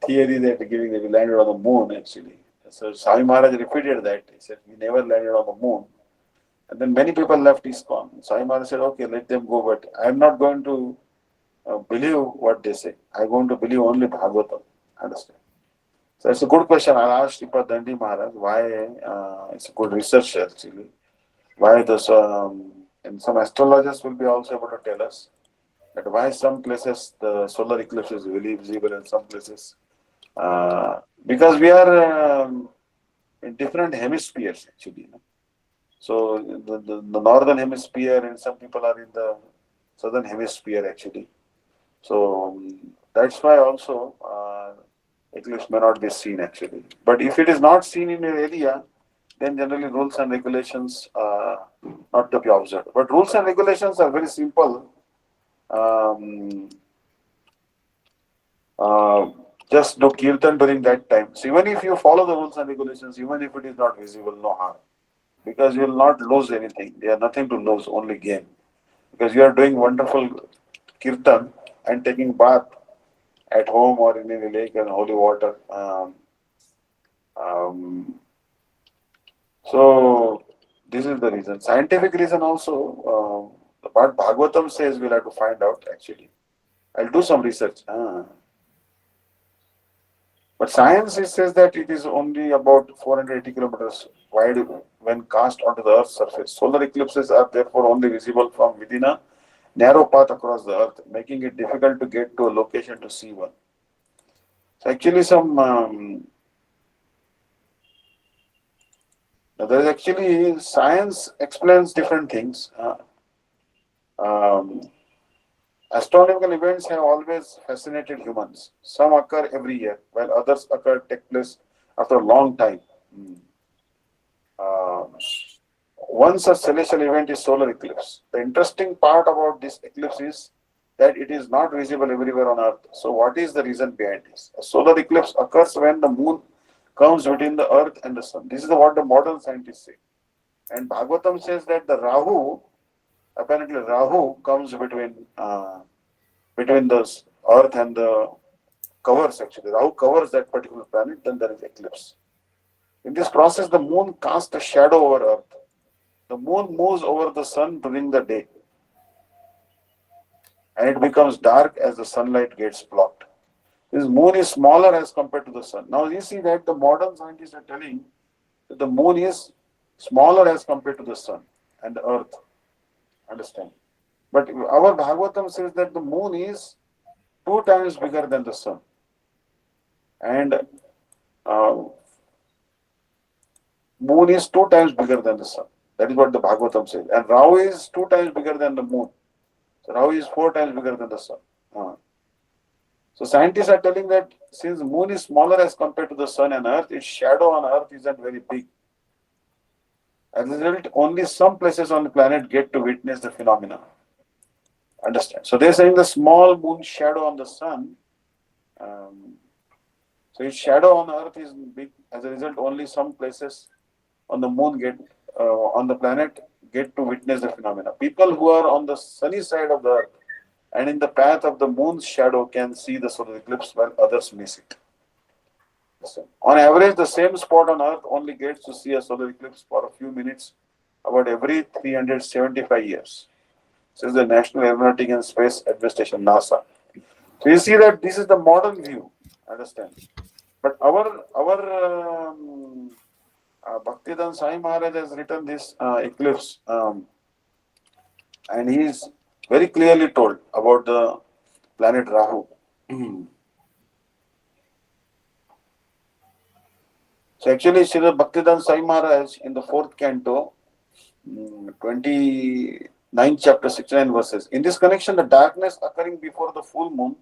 theory that giving that we landed on the moon actually. So Swami Maharaj repeated that. He said we never landed on the moon. And then many people left ISKCON. Swami Maharaj said, okay, let them go, but I am not going to believe what they say. I'm going to believe only Bhagavatam. Understand? So it's a good question. I'll ask Sripad Dandi Maharaj why it's a good research actually. Why this and some astrologers will be also able to tell us that why some places the solar eclipse is really visible and some places because we are in different hemispheres actually. So the northern hemisphere and some people are in the southern hemisphere actually. So that's why also eclipse may not be seen actually. But if it is not seen in your area, then generally rules and regulations not to be observed. But rules and regulations are very simple. Um, uh, just do kirtan during that time. So even if you follow the rules and regulations, even if it is not visible, no harm. Because you will not lose anything. There are nothing to lose, only gain. Because you are doing wonderful kirtan and taking bath at home or in any lake and holy water. Um, so this is the reason. Scientific reason also. What Bhagavatam says, we'll have to find out actually. I'll do some research. But science it says that it is only about 480 kilometers wide when cast onto the Earth's surface. Solar eclipses are therefore only visible from within a narrow path across the Earth, making it difficult to get to a location to see one. So actually, there is actually science explains different things. Um, Astronomical events have always fascinated humans. Some occur every year, while others take place after a long time. Hmm. Uh, One such celestial event is solar eclipse. The interesting part about this eclipse is that it is not visible everywhere on Earth. So, what is the reason behind this? A solar eclipse occurs when the moon comes between the Earth and the Sun. This is what the modern scientists say. And Bhagavatam says that the Rahu, apparently Rahu, comes between the Earth and the covers actually. Rahu covers that particular planet. Then there is eclipse. In this process, the moon casts a shadow over Earth. The moon moves over the sun during the day and it becomes dark as the sunlight gets blocked. This moon is smaller as compared to the sun. Now you see that the modern scientists are telling that the moon is smaller as compared to the sun and the earth. Understand? But our Bhagavatam says that the moon is 2 times bigger than the sun. And uh, moon is 2 times bigger than the sun. That is what the Bhagavatam says. And Rahu is 2 times bigger than the moon. So Rahu is 4 times bigger than the sun. So scientists are telling that since moon is smaller as compared to the sun and earth, its shadow on earth isn't very big. As a result, only some places on the planet get to witness the phenomena. Understand? So they're saying the small moon shadow on the sun, um, so its shadow on earth is big. As a result, only some places on the moon on the planet get to witness the phenomena. People who are on the sunny side of the earth and in the path of the moon's shadow can see the solar eclipse while others miss it. On average, the same spot on Earth only gets to see a solar eclipse for a few minutes about every 375 years. This is the National Aeronautic and Space Administration, NASA. So you see that this is the modern view, understand? But our Bhaktivedanta Sai Maharaj has written this eclipse, and he is very clearly told about the planet Rahu. So actually, Srila Bhaktivedanta Sai Maharaj in the fourth canto, 29th chapter, 69 verses. In this connection, the darkness occurring before the full moon,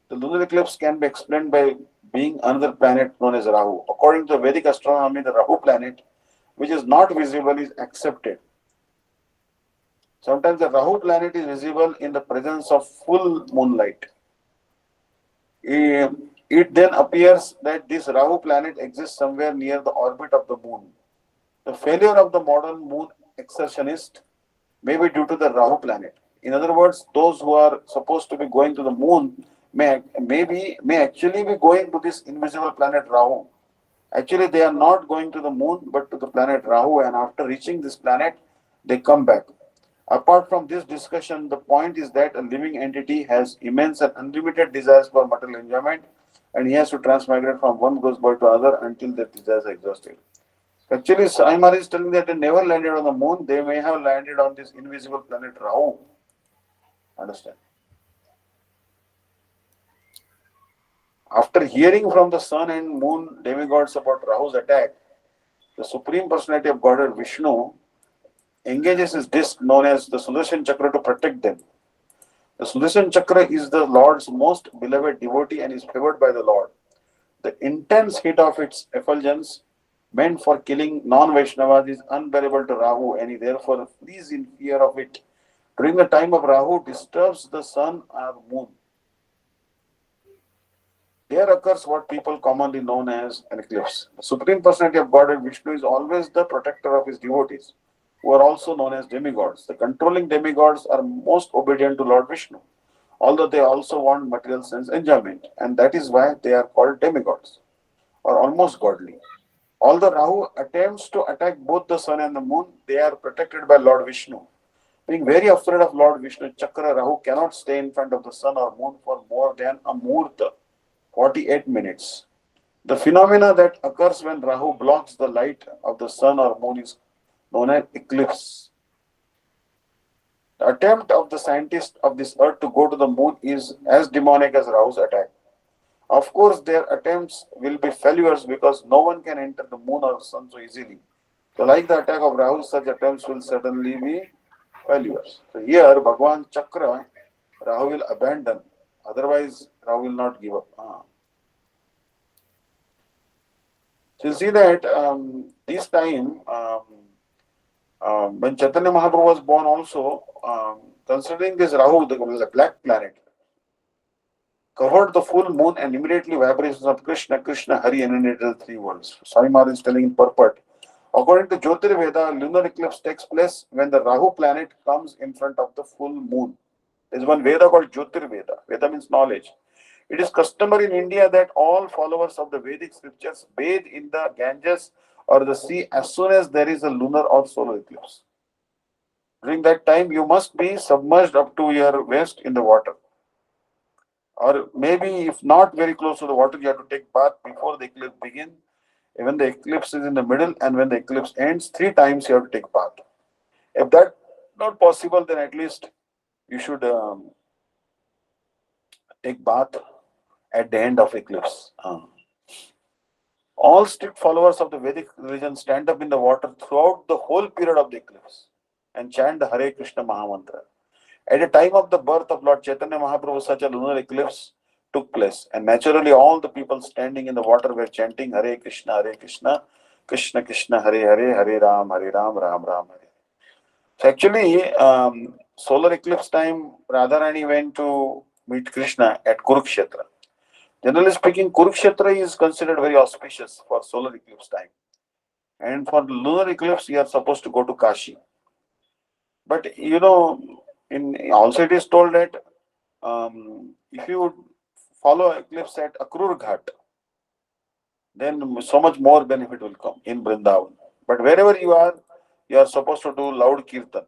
the lunar eclipse can be explained by being another planet known as Rahu. According to Vedic astronomy, the Rahu planet, which is not visible, is accepted. Sometimes the Rahu planet is visible in the presence of full moonlight. It then appears that this Rahu planet exists somewhere near the orbit of the moon. The failure of the modern moon excursionist may be due to the Rahu planet. In other words, those who are supposed to be going to the moon may actually be going to this invisible planet Rahu. Actually, they are not going to the moon but to the planet Rahu, and after reaching this planet, they come back. Apart from this discussion, the point is that a living entity has immense and unlimited desires for material enjoyment, and he has to transmigrate from one ghost body to another until their desires are exhausted. Actually, Saimar is telling that they never landed on the moon. They may have landed on this invisible planet Rahu. Understand? After hearing from the sun and moon demigods about Rahu's attack, the Supreme Personality of Godhead Vishnu engages his disc known as the Sudarshan Chakra to protect them. The Sudarshan Chakra is the Lord's most beloved devotee and is favored by the Lord. The intense heat of its effulgence, meant for killing non-Vaishnavas, is unbearable to Rahu, and he therefore flees in fear of it. During the time of Rahu, disturbs the sun or moon. There occurs what people commonly known as an eclipse. The Supreme Personality of Godhead Vishnu is always the protector of his devotees, who are also known as demigods. The controlling demigods are most obedient to Lord Vishnu, although they also want material sense enjoyment, and that is why they are called demigods, or almost godly. Although Rahu attempts to attack both the sun and the moon, they are protected by Lord Vishnu. Being very afraid of Lord Vishnu, Chakra Rahu cannot stay in front of the sun or moon for more than a murta, 48 minutes. The phenomena that occurs when Rahu blocks the light of the sun or moon is known as eclipse. The attempt of the scientists of this earth to go to the moon is as demonic as Rahu's attack. Of course, their attempts will be failures because no one can enter the moon or sun so easily. So, like the attack of Rahu, such attempts will certainly be failures. So, here Bhagwan Chakra Rahu will abandon. Otherwise, Rahu will not give up. So you see that this time, when Chaitanya Mahaprabhu was born, also considering this Rahu, the black planet, covered the full moon and immediately vibrations of Krishna, Krishna, Hari emanated the three worlds. Swami Maharaj is telling in purport. According to Jyotirveda, lunar eclipse takes place when the Rahu planet comes in front of the full moon. There is one Veda called Jyotirveda. Veda means knowledge. It is customary in India that all followers of the Vedic scriptures bathe in the Ganges or the sea as soon as there is a lunar or solar eclipse. During that time, you must be submerged up to your waist in the water. Or maybe, if not very close to the water, you have to take bath before the eclipse begins. When the eclipse is in the middle and when the eclipse ends, three times you have to take bath. If that not possible, then at least you should take bath at the end of eclipse. All strict followers of the Vedic religion stand up in the water throughout the whole period of the eclipse and chant the Hare Krishna Mahamantra. At the time of the birth of Lord Chaitanya Mahaprabhu, such a lunar eclipse took place, and naturally all the people standing in the water were chanting Hare Krishna, Krishna Krishna, Hare Hare, Hare Ram, Ram Ram, Hare. So actually, solar eclipse time, Radharani went to meet Krishna at Kurukshetra. Generally speaking, Kurukshetra is considered very auspicious for solar eclipse time. And for lunar eclipse, you are supposed to go to Kashi. But in also it is told that if you follow eclipse at Akrur Ghat, then so much more benefit will come in Vrindavan. But wherever you are supposed to do loud kirtan.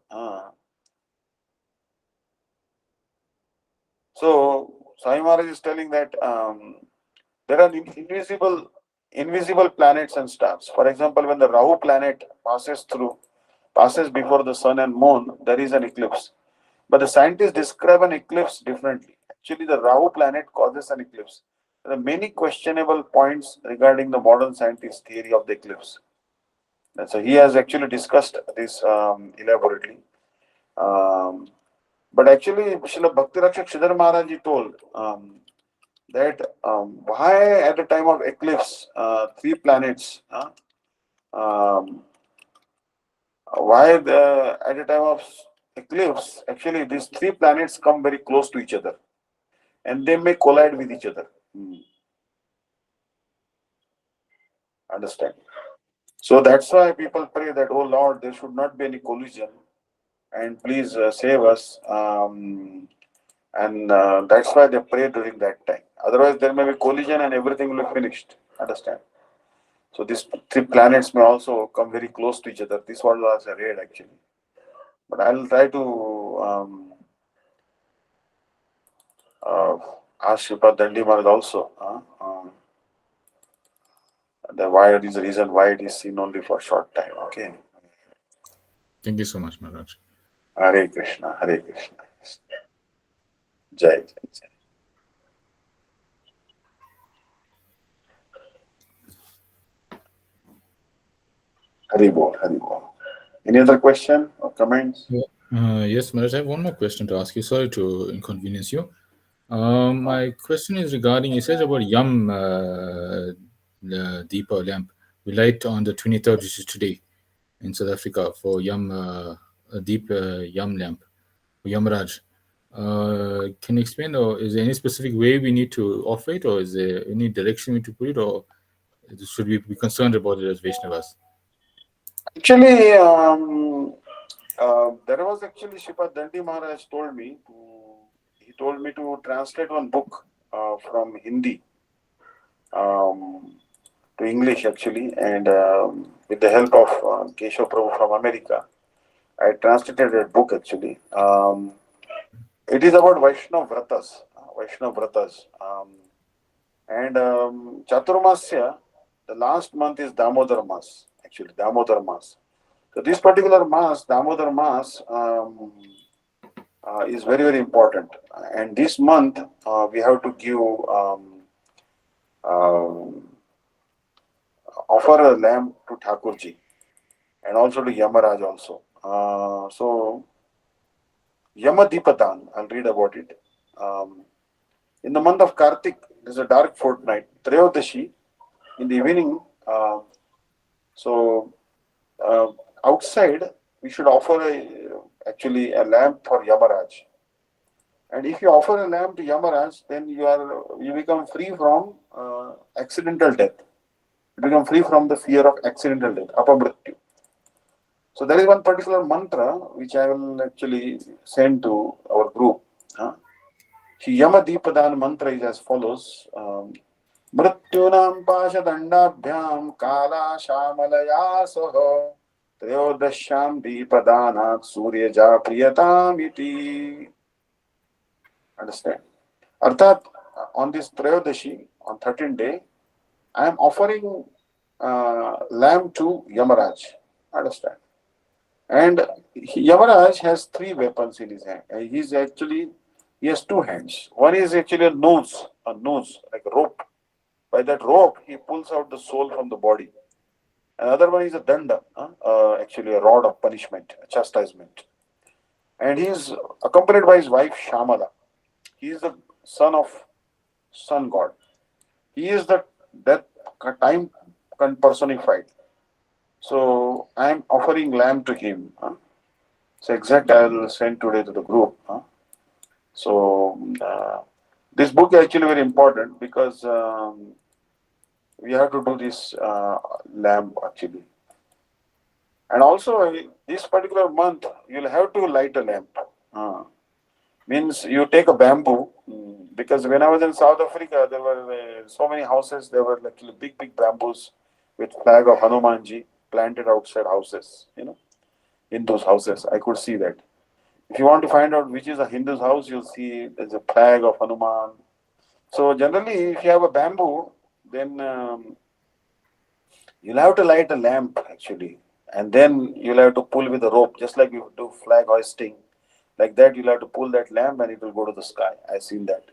So Sai Maharaj is telling that there are invisible planets and stars. For example, when the Rahu planet passes before the sun and moon, there is an eclipse. But the scientists describe an eclipse differently. Actually, the Rahu planet causes an eclipse. There are many questionable points regarding the modern scientist theory of the eclipse. And so he has actually discussed this elaborately. But actually, Srila Bhakti-Rakshak Sridhar Maharaj told that why at the time of eclipse, three planets, why at the time of eclipse, actually these three planets come very close to each other and they may collide with each other. Understand? So that's why people pray that, oh Lord, there should not be any collision and please save us. And that's why they pray during that time. Otherwise, there may be collision and everything will be finished. Understand? So these three planets may also come very close to each other. This was a raid actually. But I'll try to ask Sripad Dandi Maharaj also. Why is the reason why it is seen only for a short time. Okay. Thank you so much, Maharaj. Hare Krishna, Hare Krishna. Jai, Jai, Jai. Hari Bol, Hari Bol. Any other question or comments? Yes, Maharaj, I have one more question to ask you. Sorry to inconvenience you. My question is regarding, it says about Yam the Deepa lamp. We light on the 23rd, which is today in South Africa, for Yam Deep Yam lamp, Yamraj. Can you explain, or is there any specific way we need to offer it, or is there any direction we need to put it, or should we be concerned about it as Vaishnavas? Actually, there was actually Sripad Dandi Maharaj he told me to translate one book from Hindi to English actually, and with the help of Keshav Prabhu from America, I translated that book actually. It is about Vaishnav Vratas, and Chaturmasya. The last month is Damodar Mas, actually Damodar Mas. So this particular Mas, Damodar Mas, is very very important. And this month we have to give offer a lamb to Thakurji and also to Yamaraj also. So Yamadipatan, I'll read about it. in the month of Kartik, there's a dark fortnight, Trayodashi, in the evening. So uh, outside, we should offer actually a lamp for Yamaraj. And if you offer a lamp to Yamaraj, then you become free from accidental death. You become free from the fear of accidental death, apamrityu. So there is one particular mantra which I will actually send to our group. Uh, Yama Deepadan mantra is as follows. Mrityunam Pashadandabhyam Kala Shamalaya Soho Trayodashyam Deepadanat Suryaja Priyatamiti. Understand? Arthat, on this Trayodashi, on 13th day, I am offering lamb to Yamaraj. Understand? And Yamaraj has three weapons in his hand. He has two hands. One is actually a nose, like a rope. By that rope, he pulls out the soul from the body. Another one is a danda, actually a rod of punishment, a chastisement. And he is accompanied by his wife Shamala. He is the son of sun god. He is the death time personified. So I am offering lamb to him. So exact I will send today to the group. So this book is actually very important because we have to do this lamb actually. And also this particular month you'll have to light a lamp. Means you take a bamboo because when I was in South Africa there were so many houses. There were like big bamboos with flag of Hanumanji planted outside houses. In those houses I could see that. If you want to find out which is a Hindu's house, you'll see there's a flag of Hanuman. So generally, if you have a bamboo, then you'll have to light a lamp actually, and then you'll have to pull with a rope, just like you do flag hoisting. Like that, you'll have to pull that lamp, and it will go to the sky. I've seen that.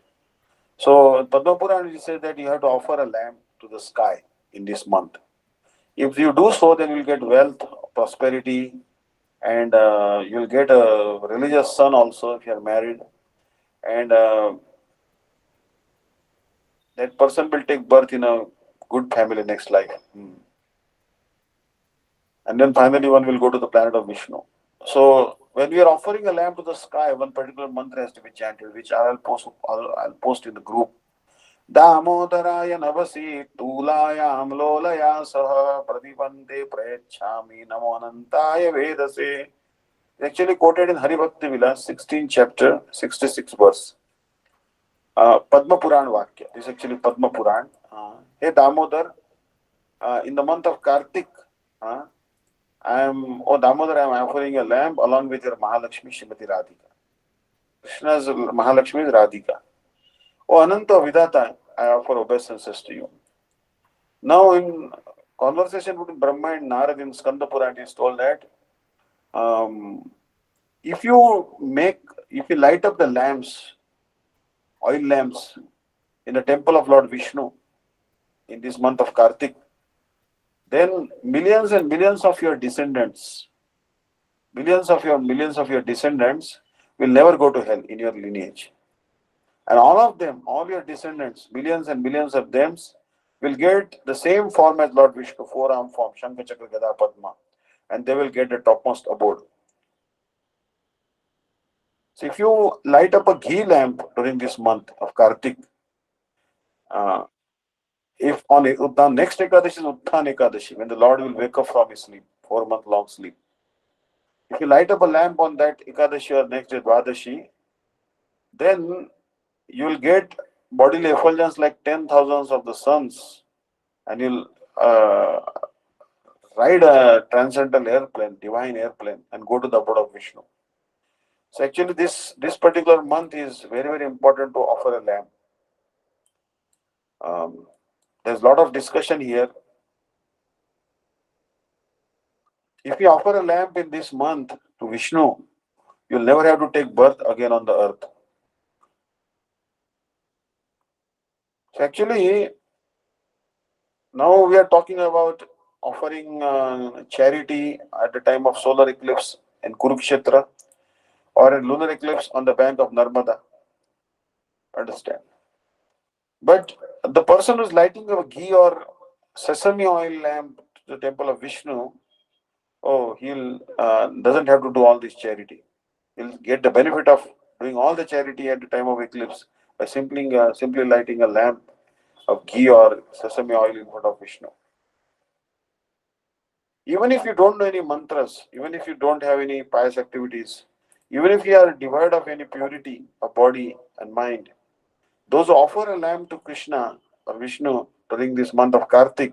So Padma Puran says that you have to offer a lamp to the sky in this month. If you do so, then you'll get wealth, prosperity, and you'll get a religious son also if you're married. And that person will take birth in a good family next life. And then finally one will go to the planet of Vishnu. So when we are offering a lamp to the sky, one particular mantra has to be chanted, which I'll post in the group. Damodaraya Navasi Tulaya Amlolaya Saha Pradipante Prayachami Namo Anantaya Vedase. Actually quoted in Hari Bhakti Vilas, 16th chapter, 66th verse. Padma Puran Vakya. This is actually Padma Puran. Hey Damodar, in the month of Kartik, Damodar, I am offering a lamp along with your Mahalakshmi Shrimati Radhika. Krishna's Mahalakshmi is Radhika. Oh Ananta Vidata, I offer obeisances to you. Now in conversation between Brahma and Narad in Skanda Puran, it is told that if you light up the lamps, oil lamps, in the temple of Lord Vishnu in this month of Kartik, then millions and millions of your descendants will never go to hell in your lineage. And all your descendants, millions and millions of them, will get the same form as Lord Vishnu, four-arm form, Shankha Chakra Gada Padma, and they will get the topmost abode. So if you light up a ghee lamp during this month of Kartik, if on the next Ekadashi is Utthan Ekadashi, when the Lord will wake up from his sleep, 4-month long sleep. If you light up a lamp on that Ekadashi or next day Dwadashi, then you will get bodily effulgence like 10,000s of the suns, and you'll ride a transcendental airplane, divine airplane, and go to the abode of Vishnu. So actually this particular month is very, very important to offer a lamp. There's a lot of discussion here. If you offer a lamp in this month to Vishnu, you'll never have to take birth again on the earth. So actually, now we are talking about offering charity at the time of solar eclipse in Kurukshetra or a lunar eclipse on the bank of Narmada. Understand? But the person who's lighting a ghee or sesame oil lamp to the temple of Vishnu, oh, he'll doesn't have to do all this charity. He'll get the benefit of doing all the charity at the time of eclipse by simply lighting a lamp of ghee or sesame oil in front of Vishnu. Even if you don't know any mantras, even if you don't have any pious activities, even if you are devoid of any purity of body and mind, those who offer a lamp to Krishna or Vishnu during this month of Kartik,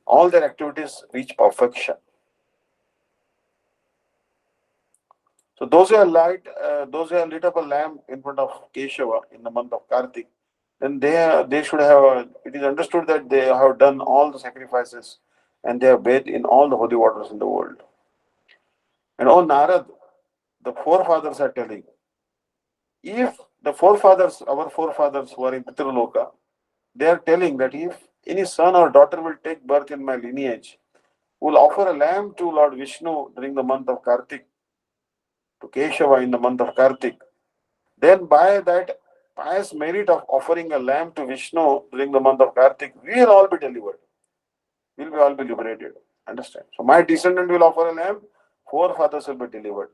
all their activities reach perfection. So those who have lit up a lamp in front of Keshava in the month of Kartik, then they should have. It is understood that they have done all the sacrifices and they have bathed in all the holy waters in the world. And oh Narad, the forefathers are telling, if our forefathers who are in Pitraloka, they are telling that if any son or daughter will take birth in my lineage, will offer a lamb to Lord Vishnu during the month of Kartik, to Keshava in the month of Kartik, then by that pious merit of offering a lamb to Vishnu during the month of Kartik, we will all be delivered. We will all be liberated. Understand? So my descendant will offer a lamb, forefathers will be delivered.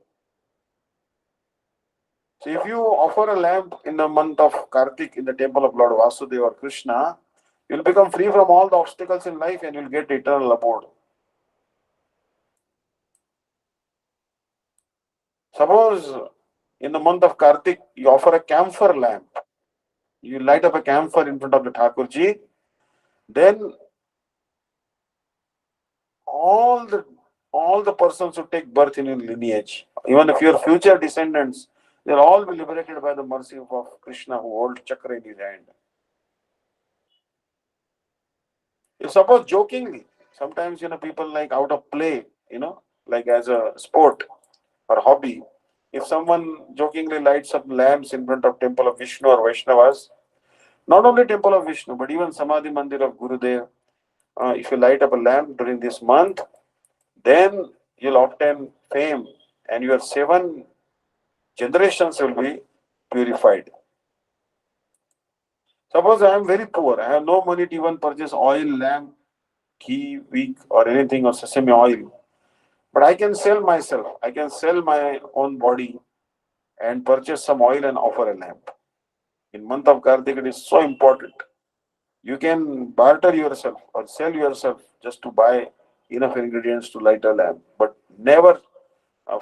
So if you offer a lamp in the month of Kartik in the temple of Lord Vasudeva or Krishna, you'll become free from all the obstacles in life and you'll get eternal abode. Suppose in the month of Kartik, you offer a camphor lamp. You light up a camphor in front of the Thakurji, then all the all the persons who take birth in your lineage, even if your future descendants, they'll all be liberated by the mercy of Krishna who holds chakra in his hand. You suppose jokingly, sometimes people like out of play, like as a sport or hobby, if someone jokingly lights up lamps in front of temple of Vishnu or Vaishnavas, not only temple of Vishnu, but even Samadhi Mandir of Gurudev, if you light up a lamp during this month, then you'll obtain fame and your 7 generations will be purified. Suppose I am very poor, I have no money to even purchase oil, lamp, ghee, wick, or anything, or sesame oil. But I can sell myself, I can sell my own body and purchase some oil and offer a lamp. In month of Kartik, it is so important. You can barter yourself or sell yourself just to buy enough ingredients to light a lamp, but never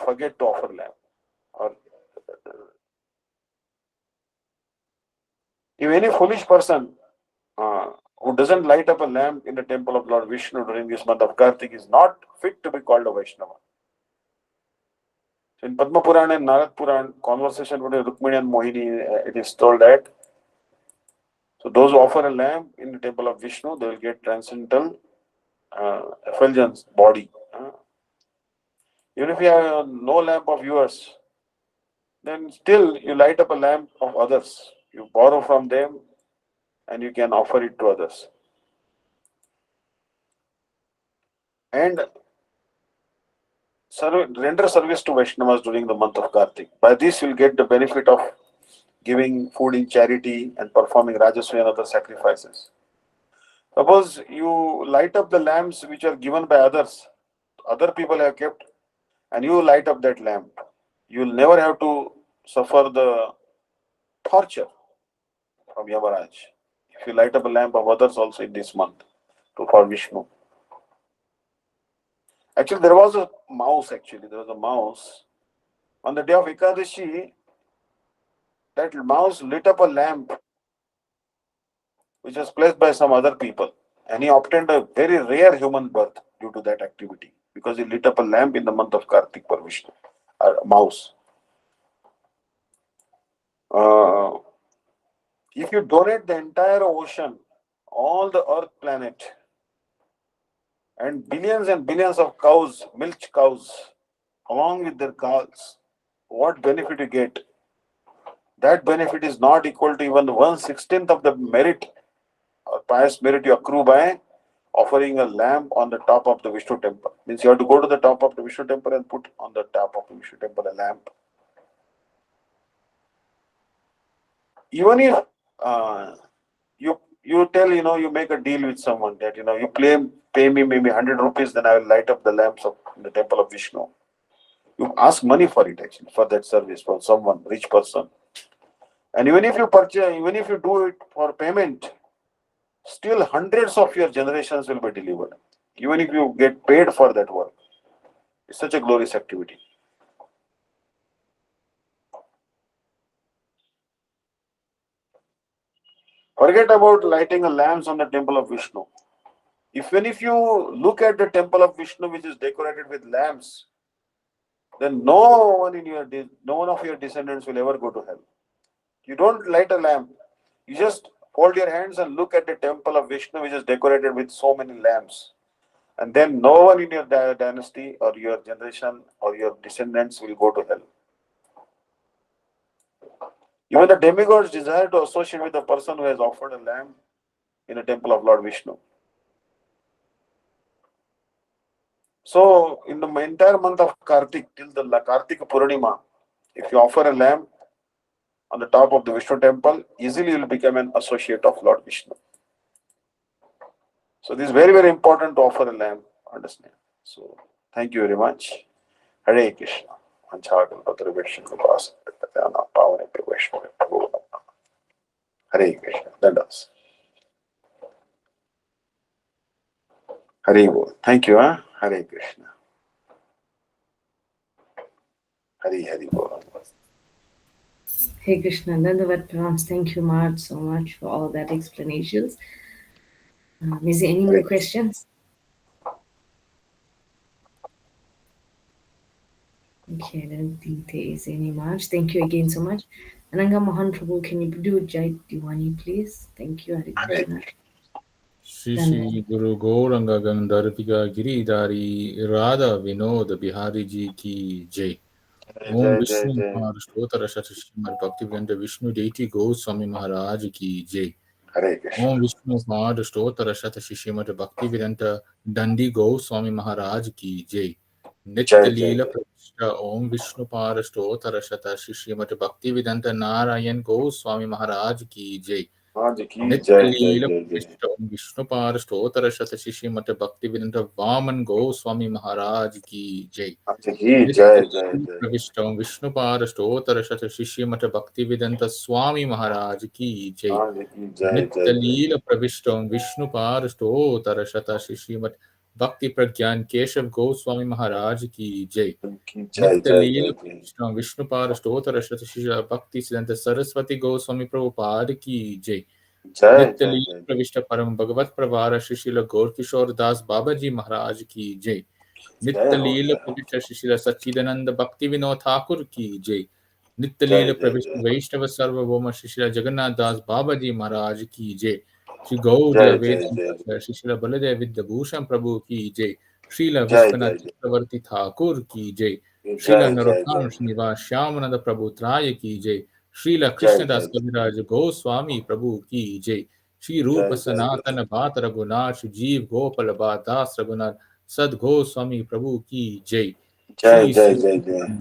forget to offer lamp. Or if any foolish person who doesn't light up a lamp in the temple of Lord Vishnu during this month of Kartik is not fit to be called a Vaishnava. So in Padma Purana and Narad Purana, conversation between Rukmini and Mohini, it is told that so those who offer a lamp in the temple of Vishnu, they will get transcendental effulgence body. Even if you have no lamp of yours, then still you light up a lamp of others. You borrow from them and you can offer it to others. And render service to Vaishnavas during the month of Kartik. By this, you'll get the benefit of giving food in charity and performing Rajasvi and other sacrifices. Suppose you light up the lamps which are given by others, other people have kept, and you light up that lamp. You will never have to suffer the torture from Yamaraj if you light up a lamp of others also in this month for Vishnu. Actually, there was a mouse. On the day of Ekadashi. That mouse lit up a lamp which was placed by some other people, and he obtained a very rare human birth due to that activity because he lit up a lamp in the month of Kartik for Vishnu, a mouse. Uh, if you donate the entire ocean, all the earth planet, and billions of cows, milk cows, along with their calves, what benefit you get? That benefit is not equal to even 1/16th of the merit or pious merit you accrue by offering a lamp on the top of the Vishnu temple. Means you have to go to the top of the Vishnu temple and put on the top of the Vishnu temple a lamp. even if you tell, you make a deal with someone that, you pay me maybe 100 rupees, then I will light up the lamps of the temple of Vishnu. You ask money for it, actually, for that service, from someone rich person. And even if you purchase, even if you do it for payment, still hundreds of your generations will be delivered, even if you get paid for that work. It's such a glorious activity. Forget about lighting a lamps on the temple of Vishnu. Even if you look at the temple of Vishnu, which is decorated with lamps, then no one of your descendants will ever go to hell. You don't light a lamp. You just hold your hands and look at the temple of Vishnu, which is decorated with so many lamps. And then no one in your dynasty or your generation or your descendants will go to hell. Even the demigods desire to associate with the person who has offered a lamb in a temple of Lord Vishnu. So, in the entire month of Kartik, till the Kartika Purnima, if you offer a lamb on the top of the Vishnu temple, easily you will become an associate of Lord Vishnu. So, this is very, very important to offer a lamb, understand. So, thank you very much. Hare Krishna. Hare Krishna. That does. Hare Bol. Thank you, huh? Hare Krishna. Hare Bol. Hey Krishna, Dandavat Pranams. Thank you, Marge, so much for all that explanations. Is there any more questions? Okay, I don't think there is any, Marge. Thank you again so much. Ananga Mohan Prabhu, can you do Jai Diwani, please? Thank you, Hare Krishna. Shri Shri Guru Gauranga Gandharvika Giridhari Radha Vinod Bihari Ji ki Jai. Om Vishnu Maharashtra Shrimad Bhaktivedanta Vishnu Deity Goswami Maharaj ki Jai. Hare Krishna. Om Vishnu Maharashtra Shrimad Bhaktivedanta Dandi Goswami Maharaj ki Jai. Nitya Leela Pravishta Om Vishnu Maharashtra Shrimad Bhaktivedanta Narayan Goswami Maharaj ki Jai. Nitya Leela Pravishta Om Vishnu Maharashtra Shrimad Bhaktivedanta Vaman Goswami Maharaj ki Jai. प्रविष्टं विष्णुपादस्तोत्रशतशिष्यमठ Bhaktivedanta Swami Maharaj की जय. नित्यलील प्रविष्टं विष्णुपादस्तोत्रशतशिष्यमठ भक्ति प्रज्ञान केशव गोस्वामी महाराज की जय. नित्यलील प्रविष्टं विष्णुपादस्तोत्रशतशिष्य भक्ति सिद्धांत सरस्वती गोस्वामी प्रभुपाद की जय. नित्यलील प्रविष्ट परम भगवत प्रभार शिशिल गौरकिशोर दास बाबा जी महाराज की जय. नित्यलील प्रविष्ट शिशिर सच्चिदानंद भक्ति विनोद ठाकुर की जय. नित्यलील प्रविष्ट वैष्णव सर्वभौम शिशिर जगन्नाथ दास बाबा जी महाराज की जय. श्री गौड़िया वेदांत शिशिर बलदेव विद्याभूषण प्रभु की जय. श्रील विश्वनाथ चक्रवर्ती ठाकुर की जय. श्रील नरोत्तम श्रीनिवास श्यामानंद प्रभु त्राय की जय. श्रील कृष्णदास कविराज गोस्वामी प्रभु की जय. श्री रूप सनातन भात रघुनाथ जीव गोपाल दास रघुनाथ सदगोस्वामी प्रभु की जय. श्री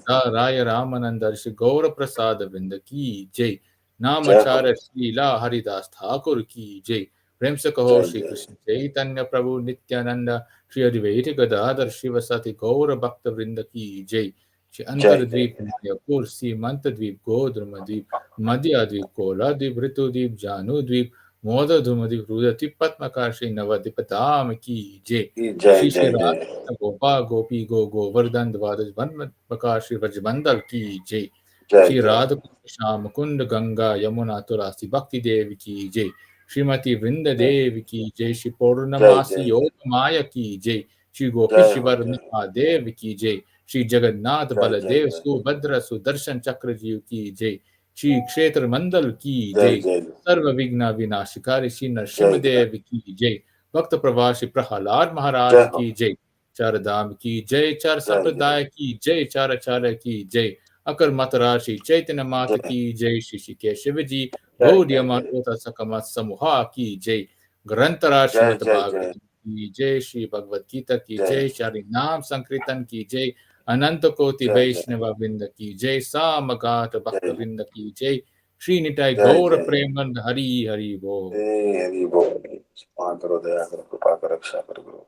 राय रामानंद श्री गौर प्रसाद वृंद की जय. नामाचार्य श्रीला हरिदास ठाकुर की जय. प्रेम से कहो श्री कृष्ण चैतन्य प्रभु नित्यानंद श्री अद्वैत गदाधर शिवसति गौर भक्त वृंद की जय. श्री अंतरद्वीप मायापुर सीमंत द्वीप गोद्रुम द्वीप मध्य द्वीप कोला द्वीप ऋतुद्वीप जानु द्वीप मोदधूमद्वीप रुद्रद्वीप पद्मकार श्री नवद्वीप धाम की जय. श्री श्री राधा गोपा गोपी गो गोवर्धन द्वादश बन प्रकाश श्री व्रजबंदर की जय. श्री राधा श्याम कुंड गंगा यमुना तुलसी भक्ति देव की जय. श्रीमती वृंद देव की जय. श्री पौर्णमासी योग माया की जय. श्री गोपीश्वर महादेव की जय. श्री जगन्नाथ बलदेव सुभद्र सुदर्शन चक्र जीव की जय. श्री क्षेत्र मंडल की जय. सर्व विघ्न विनाशकारी श्री नरसिंहदेव की जय. भक्त प्रवासी प्रहलाद महाराज की जय. चार धाम की जय. चार संप्रदाय की जय. चार आचार्य की जय. अकर मत राशि चैतन्य मात की जय. श्री केशव जी गौड़िय माता सकमत समूहा की जय. ग्रंथ राशि भागवत की जय. श्री भगवत गीता की जय. चारि नाम संकीर्तन की जय. अनंत कोटि वैष्णव वृंद की जय. सामगात भक्त वृंद की जय. Shri Nitai जय Gaura जय Premand Hari Hari Bo. Hari बोल। क्षमा करो, दया करो, कृपा करो, रक्षा करो गुरु।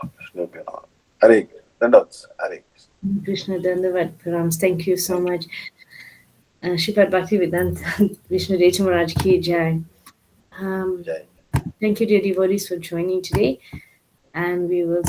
कृष्ण के नाम। हरे दंडवत। हरे Krishna Dandavat Params. Thank you so much. Shripat Bhaktivedanta Vishnu Dev Maharaj Ki Jai. जय। Thank you, dear devotees, for joining today. And we will